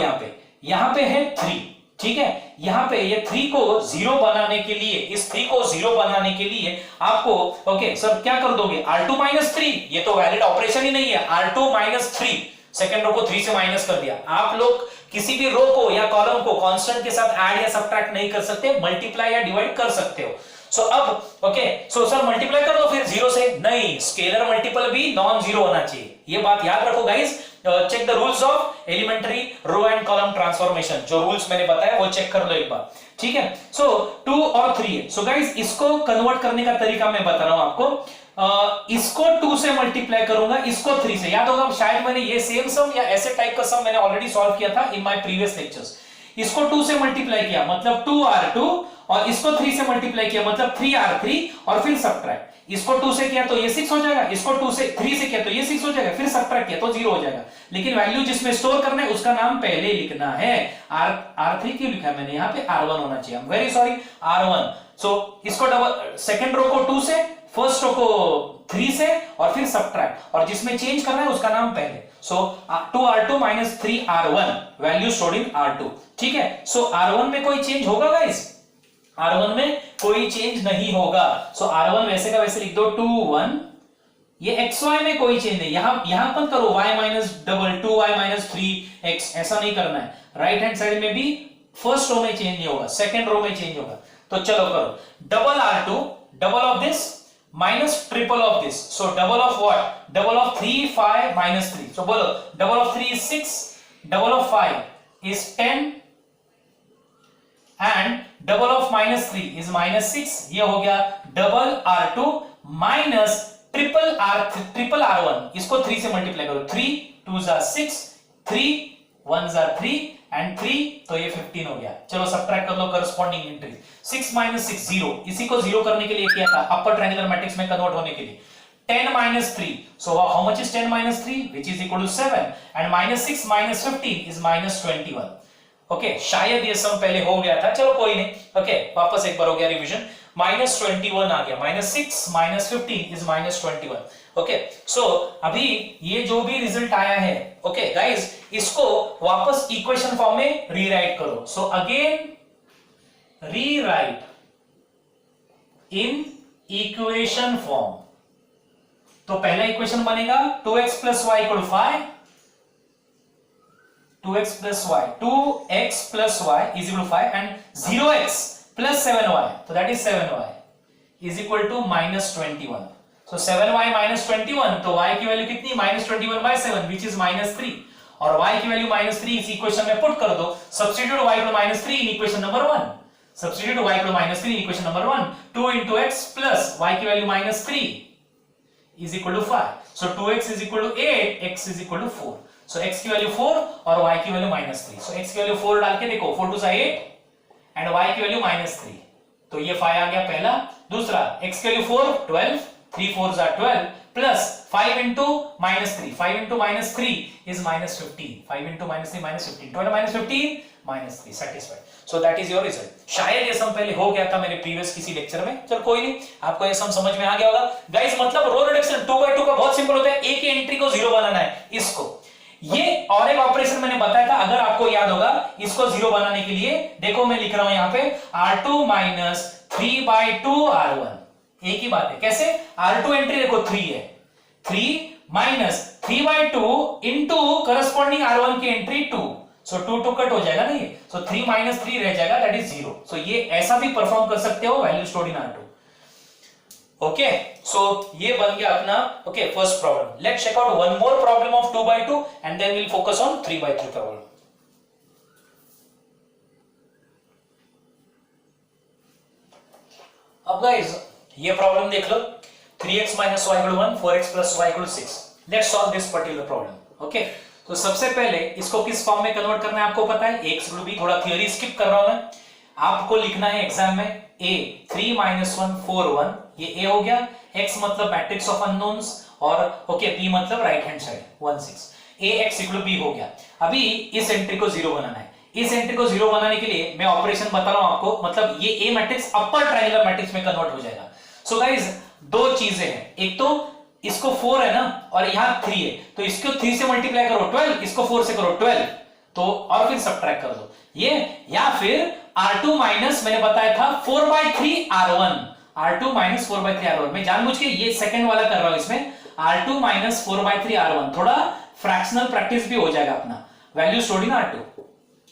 यहां पे है 3, ठीक है, यहां पे ये 3 को 0 बनाने के लिए, इस 3 को 0 बनाने के लिए आपको ओके सर क्या कर दोगे, R2 - 3, ये तो वैलिड ऑपरेशन ही नहीं है, R2 - 3, सेकंड रो को 3 से माइनस कर दिया। आप लोग किसी भी रो को या कॉलम को कांस्टेंट के साथ ऐड या सब्ट्रैक्ट नहीं कर सकते, मल्टीप्लाई या डिवाइड कर सकते हो। सो अब ओके, सो सर मल्टीप्लाई कर दो फिर 0 से, नहीं, स्केलर मल्टीपल भी नॉन जीरो होना चाहिए, ये बात याद रखो guys. Check the rules of elementary row and column transformation, जो रूल्स मैंने बताया वो चेक कर लो एक बार, ठीक है। सो 2 और 3 है। सो गाइस इसको कन्वर्ट करने का तरीका मैं बता रहा हूं आपको। इसको 2 से मल्टीप्लाई करूंगा, इसको 3 से। याद होगा शायद मैंने ये सेम सम या ऐसे टाइप का सम मैंने ऑलरेडी सॉल्व किया था इन माय प्रीवियस लेक्चर्स। इसको 2 से मल्टीप्लाई किया मतलब 2r2, और इसको 3 से मल्टीप्लाई किया मतलब 3r3, और फिर सब्ट्रैक्ट। इसको 2 से किया तो ये 6 हो जाएगा, इसको 2 से 3 से किया तो ये 6 हो जाएगा, फिर सब्ट्रैक्ट किया तो 0 हो जाएगा। लेकिन वैल्यू जिसमें स्टोर करना है उसका नाम पहले लिखना है। r3 क्यों लिखा है मैंने यहाँ पे, r1 होना चाहिए, I am very sorry, r1। सो इसको डबल, सेकंड रो को 2 से, फर्स्ट रो को 3 से, और फिर सब्ट्रैक्ट, और जिसमें चेंज करना है उसका नाम पहले। सो 2r2 minus 3r1, value stored in r2, ठीक है। सो r1 में कोई चेंज होगा गाइस, r1 में कोई चेंज नहीं होगा। सो r1 वैसे का वैसे लिख दो 2 1। ये xy में कोई चेंज नहीं, यहां पर करो y minus double 2y minus 3x, ऐसा नहीं करना है। राइट हैंड साइड में भी फर्स्ट रो में चेंज नहीं होगा, सेकंड रो में चेंज होगा। तो चलो करो, double r2, double of this minus triple of this. So double of what? Double of 3 5 minus 3. So बोलो, double of 3 is 6, double of 5 is 10, and double of minus 3 is minus 6. ये हो गया double r2 minus triple r1। इसको 3 से multiply करो, 3 2s are 6, 3 1s are 3 and 3, तो ये 15 हो गया। चलो सब्ट्रैक्ट कर लो करस्पॉन्डिंग एंट्री। 6 minus 6 0, इसी को 0 करने के लिए किया था अपर ट्रायंगुलर मैट्रिक्स में कन्वर्ट होने के लिए। 10 minus 3, so how much is 10 minus 3, which is equal to 7, and minus 6 minus 15 is minus 21। Okay, शायद ये सम पहले हो गया था, चलो कोई नहीं। ओके, वापस एक बार हो गया रिवीजन। माइनस 21 आ गया, minus 6 minus 15 is minus 21। Okay, so अभी ये जो भी रिजल्ट आया है, ओके गाइस, इसको वापस इक्वेशन फॉर्म में रीराइट करो। सो अगेन रीराइट इन इक्वेशन फॉर्म। तो पहला इक्वेशन बनेगा 2x plus y equal to 5, 2x plus y, 2x plus y is equal to 5, and 0x plus 7y, so that is 7y is equal to minus 21। so 7y minus 21, तो y की value कितनी, minus 21 by 7 which is minus 3, और y की value minus 3 इस equation में put कर दो। Substitute y equal to minus 3 in equation number 1, substitute y equal to minus 3 in equation number 1, 2 into x plus y की value minus 3 is equal to 5, so 2x is equal to 8, x is equal to 4, so x की value 4 और y की value minus 3, so x की value 4 डाल के देखो, 4 2 8 and y की value minus 3, तो ये 5 आ गया पहला। दूसरा, x की value 4 12, 3 4s are 12 plus 5 into minus 3, 5 into minus 3 is minus 15, 5 into minus 3 minus 15, 12 minus 15 minus 3, satisfied, so that is your result। शायद ये सम पहले हो गया था मेरे प्रीवियस किसी लेक्चर में, चल कोई नहीं, आपको ये सम समझ में आ गया होगा गाइस। मतलब रो रिडक्शन 2 by 2 का बहुत सिंपल होता है, एक ही एंट्री को 0 बनाना है। इसको ये और एक ऑपरेशन मैंने बताया था, अगर आपको याद होगा, इसको 0 बनाने के लिए देखो मैं लिख रहा हूं यहां पे r2 minus 3 by 2 r1, एक ही बात है। कैसे, r2 एंट्री देखो 3 है, 3 minus 3 by 2 into corresponding r1 की एंट्री 2, so 2 2 कट हो जाएगा ना ये, so 3 minus 3 रह जाएगा, that is 0। so ये ऐसा भी परफॉर्म कर सकते हो, value stored in r2। Okay, so ये बन गया अपना okay first problem. Let's check out one more problem of 2 by 2 and then will focus on 3 by 3 problem. अब गाइस ये प्रॉब्लम देख लो, 3x minus y equal to 1, 4x plus y equal to 6। Let's solve this particular problem. Okay, तो सबसे पहले इसको किस form में कन्वर्ट करना है आपको पता है, x equal to b, थोड़ा थियरी स्किप कर रहा हूं मैं। आपको लिखना है एग्जाम में a 3 minus 1 4 1, ये a हो गया, x मतलब मैट्रिक्स ऑफ अननोन्स, और ओके b मतलब right hand side 1 6, ax equal b हो गया। अभी इस एंट्री को 0 बनाना है। इस एंट्री को 0 बनाने के लिए मैं ऑपरेशन बता रहा हूं आपको, मतलब ये a matrix upper triangular matrix में कन्वर्ट हो जाएगा। सो गाइस दो चीजें हैं, एक तो इसको 4 है ना, और यहां 3 है, तो इसको 3 से मल्टीप्लाई करो 12, इसको 4 से करो 12, तो और फिर सब्ट्रैक्ट कर दो ये, या फिर r2 माइनस मैंने बताया था 4 by 3 r1, r2 minus 4 by 3 r1, मैं जानबूझ के ये सेकंड वाला कर रहा हूं, इसमें r2 माइनस 4 by 3 r1, थोड़ा फ्रैक्शनल प्रैक्टिस भी हो जाएगा अपना, value stored in r2।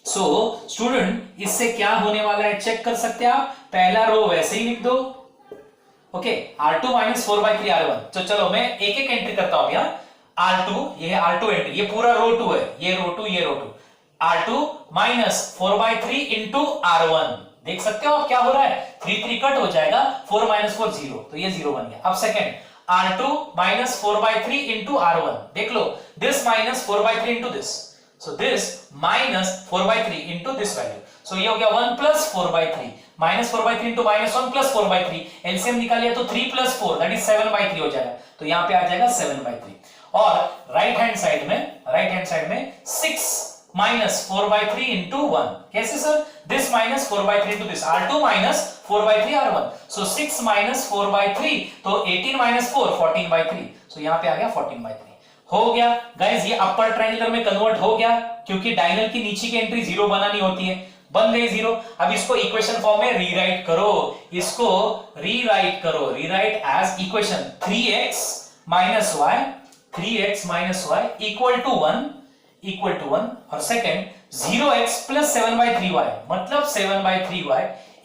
So student इससे क्या होने वाला है चेक कर सकते हैं आप, पहला रो वैसे ही लिख दो। Okay, r2 minus 4 by 3 r1, तो चलो मैं एक एक एंट्री करता हूं यहां। R2, ये R2 एंट्री, ये पूरा रो 2 है, ये रो 2, ये रो 2, R2 माइनस 4/3 इंटू R1। देख सकते हो आप क्या हो रहा है, 3 कट हो जाएगा, 4 माइनस 4 0, तो ये 0 बन गया। अब second R2 minus 4/3 into R1, देख लो this minus 4/3 into this, so this minus 4/3 into this value, so ये हो गया 1 plus 4/3, minus 4/3 into minus 1 plus 4/3, LCM निकालिए तो 3 प्लस 4 दैट इज 7/3 हो जाएगा, तो यहां पे आ जाएगा 7/3। और राइट हैंड साइड में 6 माइनस 4/3 इंटू 1, कैसे sir, this minus 4/3 into this, R2 minus 4/3 R1, so 6 minus 4/3, तो 18 माइनस 4 14/3, सो यहां पे आ गया 14/3। हो गया गाइस, ये अपर ट्रायंगुलर में कन्वर्ट हो गया, क्योंकि डायगोनल की नीचे की एंट्री 0 बनानी होती है, बन गई 0। अब इसको इक्वेशन फॉर्म में रीराइट करो, इसको रीराइट करो, rewrite as equation 3x minus y equal to 1 और सेकंड 0x प्लस 7/3y, मतलब 7/3y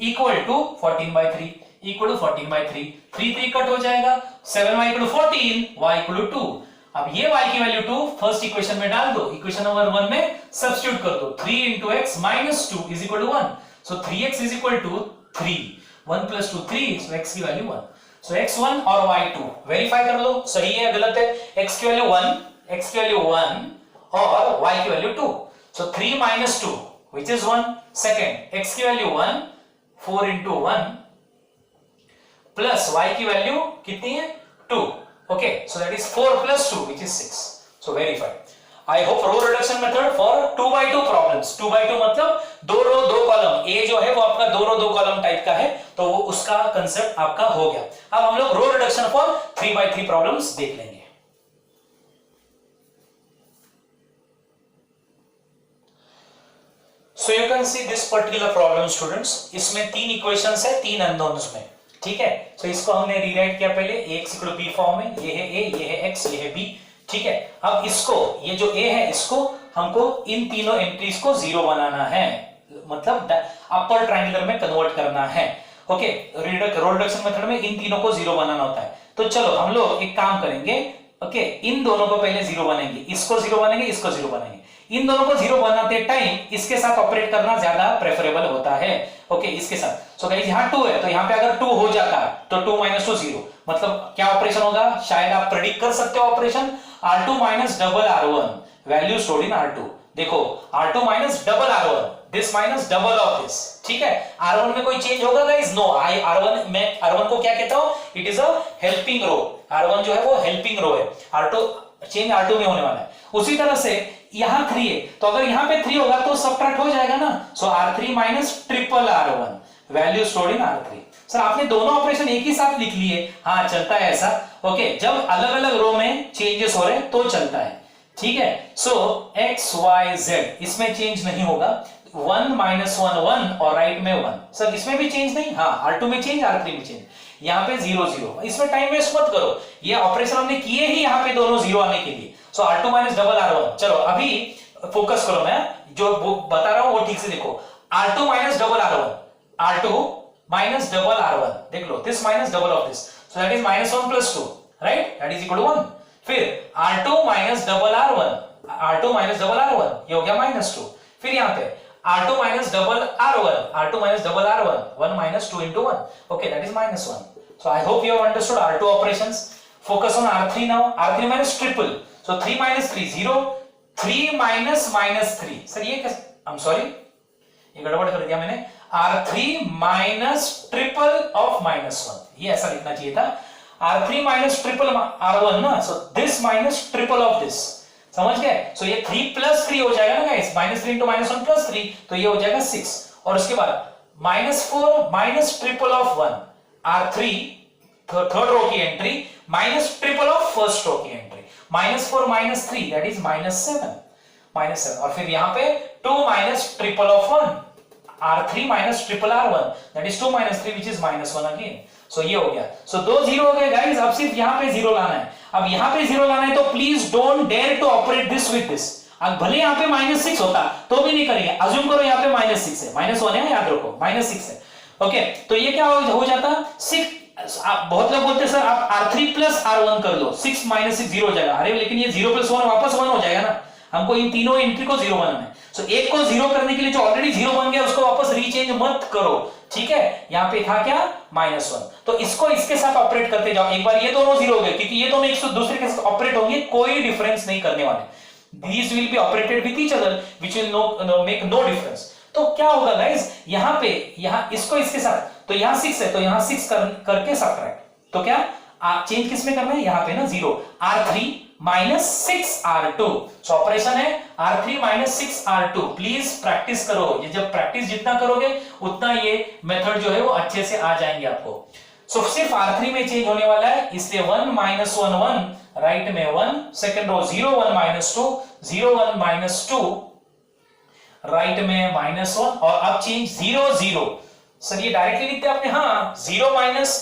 equal to 14/3, equal to 14/3, 3 cut हो जाएगा, 7y equal to 14, y equal to 2। अब ये y की वैल्यू 2 फर्स्ट इक्वेशन में डाल दो, इक्वेशन नंबर 1 में सब्स्टिट्यूट कर दो, 3 into x minus 2 is equal to 1, so 3x is equal to 3, 1 plus 2 3, so x की वैल्यू 1, so x1 और y2 वेरीफाई कर लो, सही है गलत है, x की वैल्यू 1 और y की value 2, so 3 minus 2 which is 1, second x की वैल्यू 1, 4 into 1 प्लस y की वैल्यू कितनी है 2, okay, so that is 4 plus 2 which is 6, so verified। I hope row reduction method for 2x2 problems, 2x2 मतलब 2 रो 2 column, A जो है वो आपका 2 रो 2 column type का है, तो वो उसका कंसेप्ट आपका हो गया। अब हम लोग रो रिडक्शन फॉर 3x3 प्रॉब्लम्स देख लेंगे। So you can see this particular problem students, इसमें 3 इक्वेशंस है 3 अननोन्स में, ठीक है। तो इसको हमने रीराइट किया पहले, x equal to b form में, ये है a, ये है x, ये है b, ठीक है। अब इसको, ये जो a है इसको हमको इन तीनों एंट्रीज को 0 बनाना है, मतलब अपर ट्रायंगुलर में कन्वर्ट करना है, ओके। रो रिडक्शन मेथड में इन तीनों को 0 बनाना होता है, तो चलो हम लोग एक काम करेंगे, ओके, इन दोनों को पहले 0 बनेंगे, इसको 0 बनेंगे, इसको 0 बनेंगे, इन दोनों को 0 बनाते टाइम इसके साथ ऑपरेट करना ज्यादा प्रेफरेबल होता है, ओके, इसके साथ। सो गाइस यहाँ 2 है, तो यहाँ पे अगर 2 हो जाता तो 2 minus 2 0, मतलब क्या ऑपरेशन होगा, शायद आप प्रेडिक्ट कर सकते हो operation, R2 minus double R1, value stored in R2, देखो R2 minus double R1, this minus double of this, ठीक है। R1 में कोई चेंज होगा गाइस, नो, R1 को क्या कहता हूं, it is a helping row, R1 जो है वो हेल्पिंग रो है, R2 चेंज R2 में होने वाला है। उसी तरह से यहां 3 है, तो अगर यहां पे 3 होगा तो सबट्रैक्ट हो जाएगा ना, सो R3 minus triple R1, value stored in R3। Sir आपने दोनों ऑपरेशन एक ही साथ लिख लिए, हाँ चलता है ऐसा, ओके, जब अलग अलग रो में चेंजेस हो रहे हैं तो चलता है, ठीक है। सो x y z इसमें चेंज नहीं होगा, 1 minus 1 1 और राइट में 1, सर इसमें भी चेंज नहीं, हाँ R2 में चेंज, R3 में चेंज, यहाँ पे 0 0, इसमें टाइम वेस्ट मत करो, ये ऑपरेशन हमने किए ही यहाँ पे दोनों 0 आने के लिए, सो R2 minus double R1। चलो अभी फोकस करो, मैं जो बता रहा हूं वो ठीक से देखो, R2 minus double R1, R2 minus double R1, देख लो, this minus double of this, so that is minus 1 plus 2, right, that is equal to 1, फिर R2 minus double R1, R2 minus double R1, ये हो गया minus 2, फिर यहाँ पे R2 minus double R1, R2 minus double R1, 1 minus 2 into 1, okay, that is minus 1, so I hope you have understood R2 operations। Focus on R3 now, R3 minus triple, so 3 minus 3 0, 3 minus minus 3, sir ये कैसे, I'm sorry, ये गड़बड़ कर दिया मैंने, R3 minus triple of minus 1, ये ऐसा लिखना चाहिए था, R3 minus triple R1 ना, so this minus triple of this, समझ गए। सो ये 3 plus 3 हो जाएगा ना गाइस, -3 into -1 plus 3, तो ये हो जाएगा 6, और उसके बाद -4 minus triple of 1, R3 third row की entry, minus triple of first row की एंट्री, -4 -3 दैट इज -7, और फिर यहाँ पे 2 minus triple of 1, R3 minus triple R1, that is 2 minus 3 which is -1 again, so ये हो गया। सो 2 0 हो गए गाइस, अब सिर्फ यहाँ पे 0 लाना है, अब यहाँ पे 0 लाना है तो please don't dare to operate this with this, अब भले यहाँ पे -6 होता तो भी नहीं करेंगे, अज्यूम करो यहाँ पे -6 है, -1 है, याद रखो -6 है, ओके, तो ये क्या हो जाता, 6 आप बहुत लोग बोलते हैं सर आप R3 प्लस R1 कर लो, 6 माइनस 6 0 हो जाएगा। अरे लेकिन ये 0 प्लस 1 वापस 1 हो जाएगा ना, हमको इन तीनों एंट्री को 0 बनाना है। सो एक को 0 करने के लिए जो ऑलरेडी 0 बन गया उसको वापस रीचेंज मत करो, ठीक है। यहाँ पे था क्या -1, तो इसको इसके साथ ऑपरेट करते जाओ। एक बार ये दोनों 0 हो गए, क्योंकि ये दोनों एक दूसरे के साथ ऑपरेट होंगे, कोई डिफरेंस नहीं करने वाले। These will be operated with each other, which will make no difference। तो क्या होगा गाइस, यहाँ पे इसको इसके साथ, तो यहाँ 6 है तो यहाँ 6 करके सब्ट्रैक्ट, तो क्या चेंज किस में करना है, यहाँ पे ना 0, R3 माइनस 6 R2। सो ऑपरेशन है R3 minus 6 R2। Please practice करो, ये जब प्रैक्टिस जितना करोगे उतना ये मेथड जो है वो अच्छे से आ जाएंगे आपको। सो सिर्फ R3 में चेंज होने वाला है, इसलिए 1 माइनस 1 1, राइट में 1, second row 0 1 minus 2 0 1 minus 2, right में -1, और अब चेंज 0 0। सर ये डायरेक्टली लिखते हैं आपने, हाँ 0 minus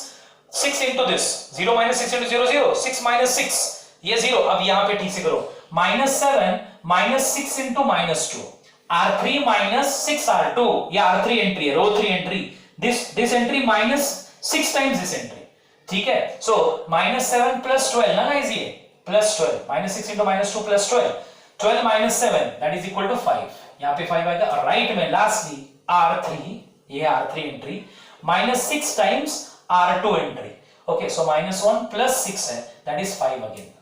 6 into this, 0 minus 6 into 0 0, 6 minus 6 ये 0। अब यहां पे ठीक से करो, -7 minus 6 into -2, R3 minus 6 R2, या R3 एंट्री है, row 3 entry, this entry minus 6 times this entry, ठीक है। सो -7 प्लस 12 ना गाइस, ये plus 12, -6 into -2 plus 12, 12 minus 7 that is equal to 5, यहाँ पे 5 आएगा। और राइट में लास्टली R3, ये R3 entry -6 times R2 entry, okay. So -1 plus 6 है, that is 5 again.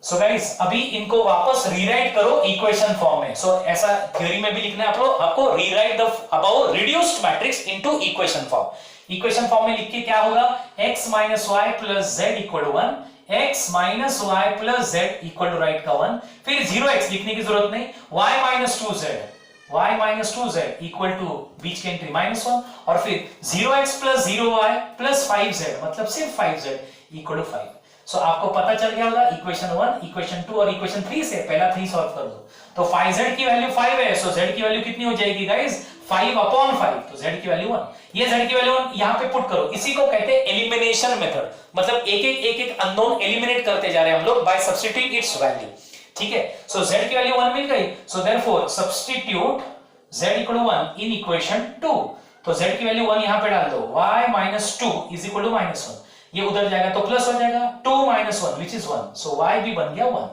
So guys अभी इनको वापस रीराइट करो इक्वेशन फॉर्म में। सो ऐसा थ्योरी में भी लिखना है आपको rewrite the above reduced matrix into equation form. Equation form में लिख के क्या होगा, x minus y plus z equal to 1, x minus y plus z equal to right का 1, फिर 0x लिखने की जरूरत नहीं, y minus 2z equal to बीच के एंट्री -1, और फिर 0x plus 0y plus 5z, मतलब सिर्फ 5z इक्वल टू 5। सो आपको पता चल गया होगा इक्वेशन 1, इक्वेशन 2 और इक्वेशन 3 से पहला 3 सॉल्व कर दो। तो 5z की वैल्यू 5 है, सो z की वैल्यू कितनी हो जाएगी गाइस, 5/5, तो z की वैल्यू 1। ये z की वैल्यू 1 यहां पे पुट करो, इसी को कहते हैं एलिमिनेशन मेथड, मतलब एक अननोन एलिमिनेट करते जा रहे हैं हम लोग बाय सब्स्टिट्यूटिंग इट्स वैल्यू, ठीक है। सो z की वैल्यू 1 मिल गई, so therefore substitute z equal to 1 in equation 2। तो z की वैल्यू 1 यहां पे डाल दो, y minus 2 is equal to -1, ये उधर जाएगा तो प्लस हो जाएगा, 2 minus 1 which is 1, so y भी बन गया 1।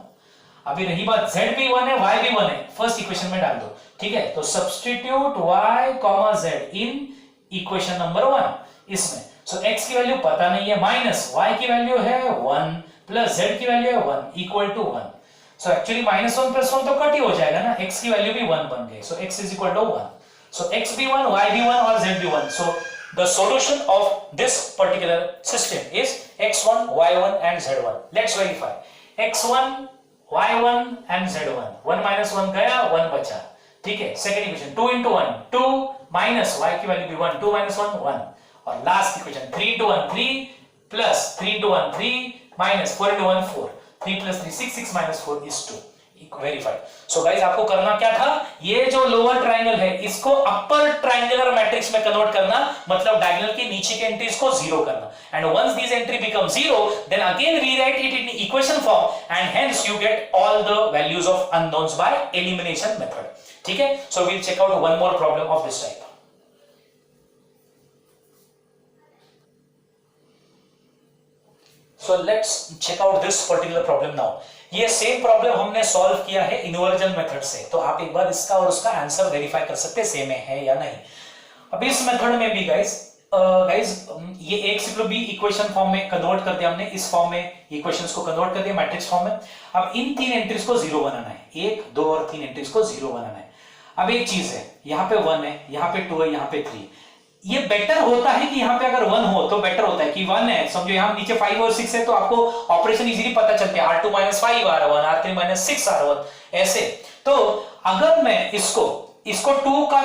अभी रही बात, z भी 1 है, y भी 1 है, फर्स्ट इक्वेशन में डाल दो, ठीक है। तो substitute y, z in equation number 1 इसमें। सो x की वैल्यू पता नहीं है माइनस, y की वैल्यू है 1 प्लस z की वैल्यू है 1 equal to 1। So actually -1 plus 1 तो कट ही हो जाएगा ना, x की वैल्यू भी 1 बन गई, so x is equal to 1। So x भी 1, y भी 1 और z भी 1। सो the solution of this particular system is x1, y1 and z1. Let's verify. x1, y1 and z1. 1 minus 1 गया, 1 बचा, ठीक है। Second equation 2 into 1 2 minus y की value भी 1, 2 minus 1 1, और last equation 3 into 1 3 plus 3 into 1 3 minus 4 into 1 4, 3 plus 3 6 6 minus 4 is 2, verified. So guys आपको करना क्या था, ये जो लोअर ट्रायंगल है इसको अपर ट्रायंगुलर मैट्रिक्स में कन्वर्ट करना, मतलब डायगोनल के नीचे के एंट्रीज को 0 करना, and once this entry become 0 then again rewrite it in equation form and hence you get all the values of unknowns by elimination method, ठीक है। So we will check out one more problem of this type. So let's check out this particular problem now. ये same problem हमने solve किया है inversion method से, तो आप एक बार इसका और उसका आंसर वेरीफाई कर सकते हैं सेम है या नहीं। अब इस मेथड में भी गाइस ये x equal B equation form में कन्वर्ट कर दिया हमने, इस फॉर्म में इक्वेशंस को कन्वर्ट कर दिया मैट्रिक्स फॉर्म में। अब इन तीन एंट्रीज को 0 बनाना है, 1 2 और 3 एंट्रीज को 0 बनाना है। अब एक चीज है, यहाँ पे 1 है, यहाँ पे 2 है, यहाँ पे 3। ये बेटर होता है कि यहाँ पे अगर 1 हो तो बेटर होता है कि 1 है, समझो यहाँ नीचे 5 और 6 है तो आपको ऑपरेशन इजीली पता चलते हैं, R2 minus 5 R1, R3 minus 6 R1 ऐसे। तो अगर मैं इसको 2 का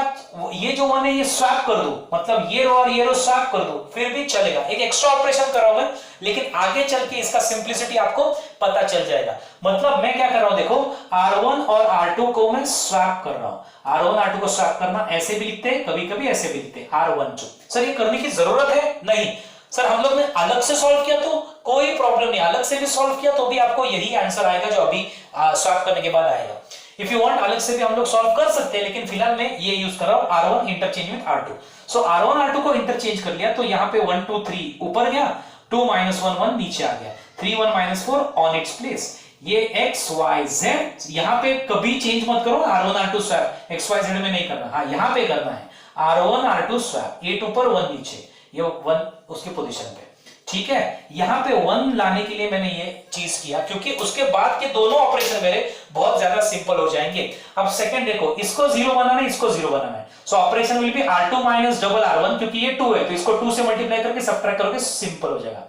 ये जो 1 है ये स्वैप कर दूं, मतलब ये रो और ये रो स्वैप कर दूं, फिर भी चलेगा, एक एक्स्ट्रा ऑपरेशन कर रहा हूं मैं, लेकिन आगे चल के इसका सिंप्लिसिटी आपको पता चल जाएगा। मतलब मैं क्या कर रहा हूं, देखो R1 और R2 को मैं स्वैप कर रहा हूं, R1 R2 को स्वैप करना ऐसे भी लिखते हैं, कभी कभी ऐसे भी लिखते हैं R1 2। सर ये करने की जरूरत है? नहीं सर, हम लोग ने अलग से सॉल्व किया तो कोई प्रॉब्लम नहीं, अलग से भी सॉल्व किया तो भी आपको यही आंसर आएगा जो अभी स्वैप करने के बाद आएगा। इफ यू वांट अलग से भी हम लोग सॉल्व कर सकते हैं, लेकिन फिलहाल मैं ये यूज कर रहा हूं R1 interchange with R2। So R1 R2 को इंटरचेंज कर लिया तो यहाँ पे 1 2 3 ऊपर गया, 2 -1 1 नीचे आ गया, 3 1 -4 ऑन इट्स प्लेस। ये x y z यहाँ पे कभी चेंज मत करो, R1 R2 swap x y z में नहीं करना, हाँ यहाँ पे करना है R1 R2 स्वैप, 8 ऊपर 1 नीचे, ये 1 उसके पोजीशन पे, ठीक है। यहां पे 1 लाने के लिए मैंने ये चीज किया क्योंकि उसके बाद के दोनों ऑपरेशन मेरे बहुत ज्यादा सिंपल हो जाएंगे। अब सेकंड देखो, इसको 0 बनाना है, इसको 0 बनाना है, सो operation will be R2 minus double R1, क्योंकि ये 2 है तो इसको 2 से मल्टीप्लाई करके सबट्रैक्ट करोगे, सिंपल हो जाएगा।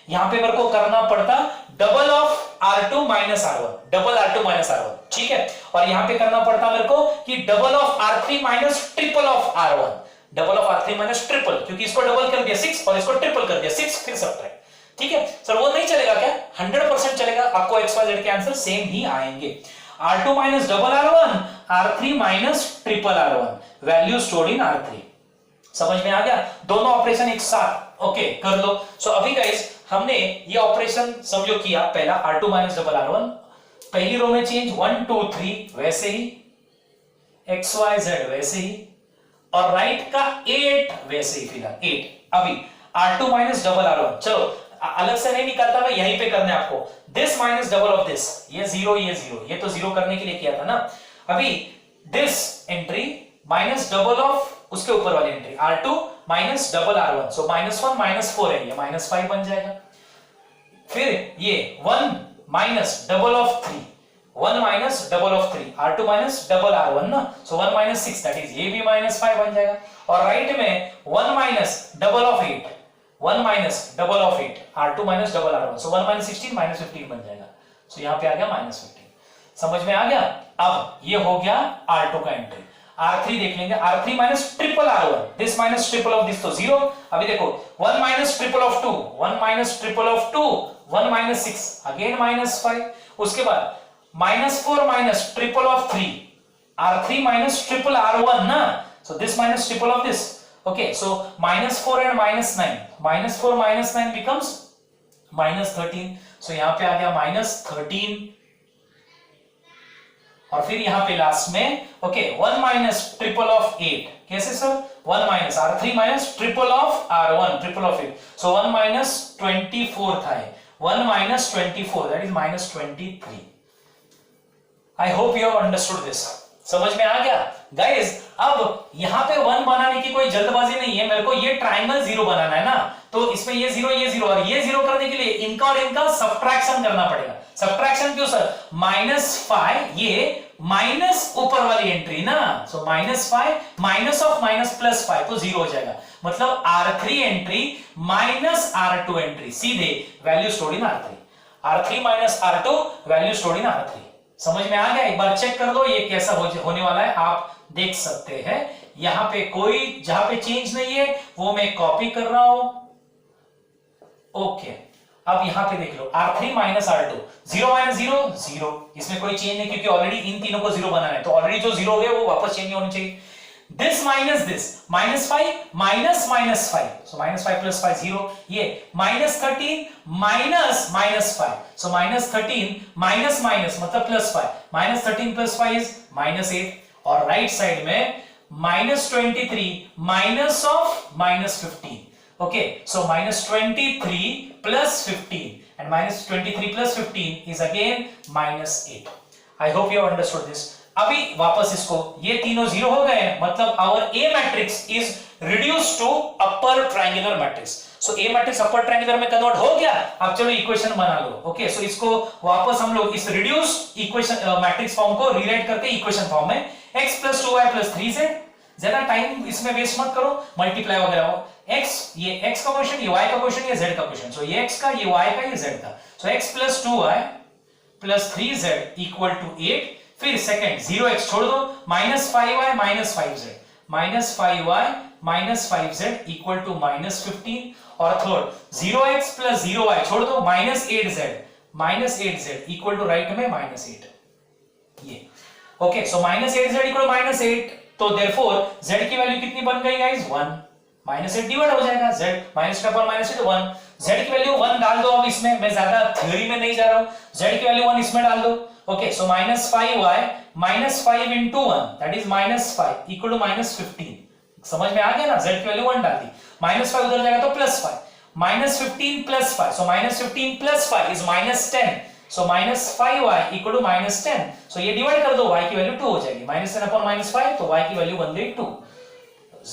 यहां पे मेरे को करना पड़ता double of R2 minus R1, double R2 minus R1, ठीक है। और यहां पे करना पड़ता मेरे को कि double of R3 minus triple of R1, double of R3 minus triple, क्योंकि इसको डबल कर दिया 6 और इसको ट्रिपल कर दिया 6, फिर सबट्रैक्ट, ठीक है। सर वो नहीं चलेगा क्या? 100% चलेगा, आपको x y z के आंसर सेम ही आएंगे। R2 minus double R1, R3 minus triple R1, value stored in R3। समझ में आ गया? दोनों ऑपरेशन एक साथ, ओके कर लो। सो अभी गाइस हमने ये ऑपरेशन समझो किया, पहला R2 माइनस डबल R1, पहली रो में चेंज 1 2 3 वैसे ही, x y z वैसे ही, और राइट का 8 वैसे ही, फिलहाल 8। अभी R2 माइनस डबल R1, चलो अलग से नहीं निकालता मैं, यहीं पे करना है आपको, this minus double of this, ये 0 ये 0, ये तो 0 करने के लिए किया था ना। अभी this entry minus double of उसके ऊपर वाली entry R2 minus double R1, सो -1 -4 है, ये -5 बन जाएगा। फिर ये 1 minus double of 3, 1 minus double of 3, R2 minus double R1 ना, सो 1 माइनस 6, दैट इज ये भी -5 बन जाएगा। और राइट में 1 minus double of 8, 1 minus double of 8, R2 minus double R1, so 1 minus 16 -15 बन जाएगा। सो यहां पे आ गया -15। समझ में आ गया? अब ये हो गया R2 का एंट्री। R3 देख लेंगे, R3 minus triple R1, this minus triple of this तो 0। अभी देखो 1 minus triple of 2, 1 minus triple of 2, 1 minus 6, again -5। उसके बाद -4 minus triple of 3, R3 minus triple R1 ना, so this minus triple of this, okay, so -4 and -9, -4 -9 becomes -13, so यहां पे आ गया -13। और फिर यहां पे लास्ट में ओके 1 माइनस ट्रिपल ऑफ 8, कैसे sir? 1 minus R3 minus triple of R1, triple of 8, so 1 minus 24 था, 1 minus 24, that is -23। I hope you have understood this. समझ में आ गया गाइस? अब यहां पे 1 बनाने की कोई जल्दबाजी नहीं है, मेरे को ये ट्रायंगल 0 बनाना है ना, तो इसमें ये 0 और ये 0 करने के लिए इनका और इनका सबट्रैक्शन करना पड़ेगा। सबट्रैक्शन क्यों सर? -5, ये माइनस ऊपर वाली एंट्री ना, so -5 minus of minus plus 5 तो 0 हो जाएगा, मतलब R3 entry minus R2 entry, सीधे value stored in R3, R3 minus R2 value stored in R3। समझ में आ गया? एक बार चेक कर दो ये कैसा होने वाला है, आप देख सकते हैं। यहां पे कोई जहां पे चेंज नहीं है वो मैं कॉपी कर रहा हूं, ओके। अब यहां पे देख लो R3 माइनस R2, 0 माइनस 0 0, इसमें कोई चेंज नहीं क्योंकि ऑलरेडी इन तीनों को 0 बनाना है, तो ऑलरेडी जो 0 हो गया वो वापस चेंज नहीं होनी चाहिए। This minus this, -5 minus -5, so -5 plus 5 0, ये -13 माइनस -5, सो -13 माइनस माइनस मतलब +5, -13 प्लस 5 इज -8, और राइट साइड में -23 minus of -15, okay, so -23 plus 15 and -23 plus 15 is again -8. I hope you have understood this. अभी वापस इसको, ये तीनों 0 हो गए हैं, मतलब our A matrix is reduced to upper triangular matrix. So A matrix upper triangular में कन्वर्ट हो गया। अब चलो इक्वेशन बना लो, ओके। सो इसको वापस हम लोग इस रिड्यूस्ड इक्वेशन मैट्रिक्स फॉर्म को रीराइट करते हैं इक्वेशन फॉर्म में, x + 2y + 3z। ज्यादा टाइम इसमें वेस्ट मत करो, मल्टीप्लाई वगैरह हो, x, ये x का क्वेश्चन, ये y का क्वेश्चन, ये z का क्वेश्चन, सो ये x का, ये y का, ये z का, सो x + 2y + 3z = 8। फिर सेकंड 0x छोड़ दो, -5y - 5z, -5y - 5z = -15। और थर्ड 0x + 0y छोड़ दो, -8z = राइट में -8, ये ओके। सो -8z = -8, तो देयरफॉर z की वैल्यू कितनी बन गई गाइस? 1, -8 डिवाइड हो जाएगा, z -8 1, z की वैल्यू 1 डाल दो। अब इसमें मैं ज्यादा थ्योरी में नहीं जा रहा हूं, z की वैल्यू 1 इसमें डाल दो, Okay, so minus 5y minus 5 into 1 that is minus 5 equal to minus 15. समझ में आ गया ना, z की वैल्यू 1 डाल दी, माइनस 5 उधर जाएगा तो plus 5, minus 15 plus 5, so minus 15 plus 5 is minus 10, so minus 5y equal to minus 10, so ये डिवाइड कर दो, y की वैल्यू 2 हो जाएगी, minus 10 upon minus 5 तो y की वैल्यू बन गई 2,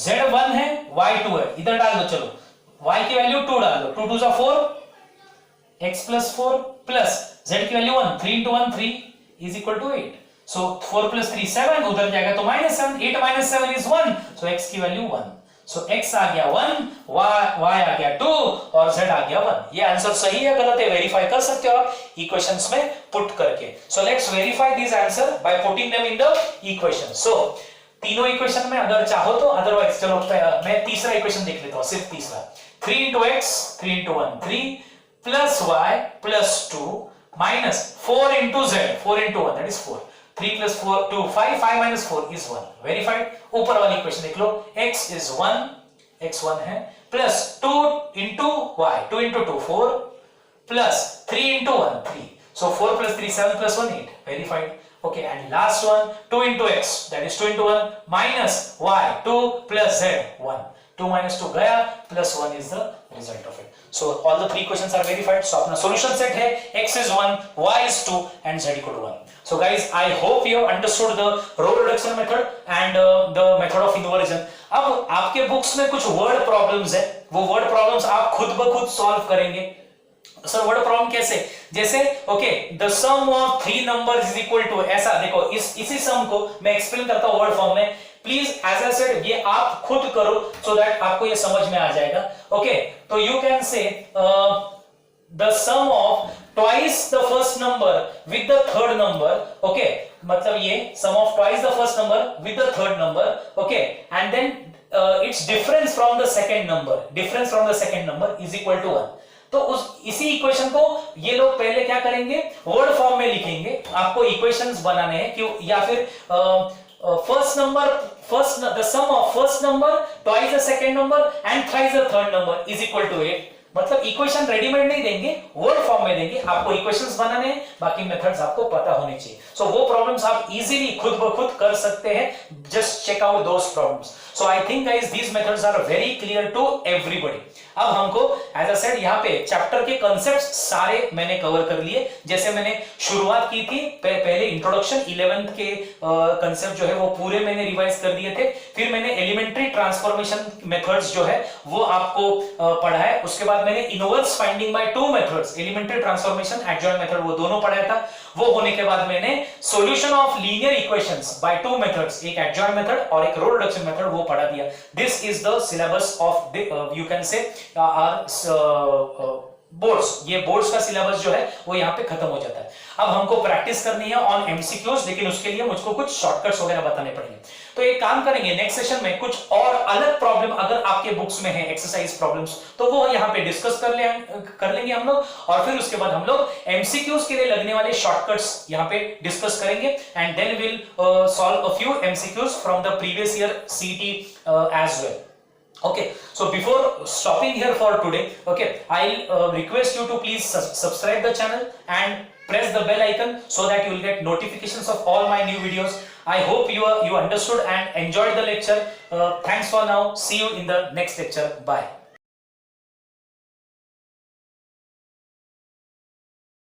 z 1 है y 2 है, इधर डाल दो, चलो y की वैल्यू 2 डाल दो, 2 2 जा 4, x plus 4 plus z की value 1, 3 into 1 3 is equal to 8, so 4 plus 3 7, उधर जाएगा तो minus 7, 8 minus 7 is 1, so x की वैल्यू 1, so x आ गया 1, y आ गया 2 और z आ गया 1। ये आंसर सही है गलत है वेरीफाई कर सकते हो आप इक्वेशंस में पुट करके। So let's verify this answer by putting them in the equation. So तीनों इक्वेशन में अगर चाहो तो, अदरवाइज चलो मैं तीसरा इक्वेशन देख लेता हूं, सिर्फ तीसरा, 3 into x 3 into 1 3 plus y plus 2 minus 4 into z 4 into 1 that is 4, 3 plus 4 2 5 5 minus 4 is 1, verified. ऊपर वाली इक्वेशन देख लो, x is 1, x 1 है, plus 2 into y 2 into 2 4 plus 3 into 1 3, so 4 plus 3 7 plus 1 8, verified. Okay, and last one 2 into x that is 2 into 1 minus y 2 plus z 1, 2 minus 2 गया, plus 1 is the result of it. So all the three equations are verified. So अपना solution set है x is 1, y is 2 and z equal to 1. So guys, I hope you have understood the row reduction method and the method of inversion. अब आपके books में कुछ word problems है, वो word problems आप खुद ब खुद सॉल्व करेंगे। सर वर्ड प्रॉब्लम कैसे, जैसे okay the sum of 3 numbers is equal to, ऐसा देखो इसी सम को मैं एक्सप्लेन करता हूं वर्ड फॉर्म में, प्लीज एज आई सेड ये आप खुद करो सो दैट आपको ये समझ में आ जाएगा। ओके तो you can say the sum of twice the first number with the third number, okay मतलब ये sum of twice the first number with the third number, okay and then its difference from the second number is equal to 1। तो इसी equation को ये लोग पहले क्या करेंगे, वर्ड फॉर्म में लिखेंगे, आपको इक्वेशंस बनाने हैं क्यों, या फिर the sum of first number twice the second number and thrice the third number is equal to 8, मतलब इक्वेशन रेडीमेड नहीं देंगे, वर्ड फॉर्म में देंगे, आपको इक्वेशंस बनाने हैं, बाकी मेथड्स आपको पता होने चाहिए। सो वो प्रॉब्लम्स आप इजीली खुद ब खुद कर सकते हैं, just check out those problems. So I think guys these methods are very clear to everybody. अब हमको एज आई सेड यहाँ पे चैप्टर के कॉन्सेप्ट्स सारे मैंने कवर कर लिए, जैसे मैंने शुरुआत की थी पहले इंट्रोडक्शन 11th के कॉन्सेप्ट जो है वो पूरे मैंने रिवाइज कर दिए थे, फिर मैंने एलिमेंट्री ट्रांसफॉर्मेशन मेथड्स जो है वो आपको पढ़ा है, उसके बाद मैंने inverse finding by two methods, elementary transformation adjoint method वो दोनों पढ़ाया था, वो होने के बाद मैंने solution of linear equations by two methods, एक एडजॉइंट मेथड और एक रो रिडक्शन मेथड वो पढ़ा दिया। This is the syllabus of you can say boards, ये बोर्ड्स का सिलेबस जो है वो यहाँ पे खत्म हो जाता है। अब हमको प्रैक्टिस करनी है ऑन एमसीक्यूज, लेकिन उसके लिए मुझको कुछ शॉर्टकट्स वगैरह बताने पड़ेंगे। तो एक काम करेंगे, नेक्स्ट सेशन में कुछ और अलग प्रॉब्लम अगर आपके बुक्स में है एक्सरसाइज प्रॉब्लम्स, तो वो यहाँ पे डिस्कस कर लेंगे हम लोग, और फिर उसके बाद हम लोग एमसीक्यूज के लिए लगने वाले शॉर्टकट्स यहाँ पे डिस्कस करेंगे, and then will solve a few MCQs from the previous year CT as well. Okay, so before stopping here for today, okay, I'll request you to please subscribe the channel and press the bell icon so that you will get notifications of all my new videos. I hope you understood and enjoyed the lecture. Thanks for now. See you in the next lecture. Bye.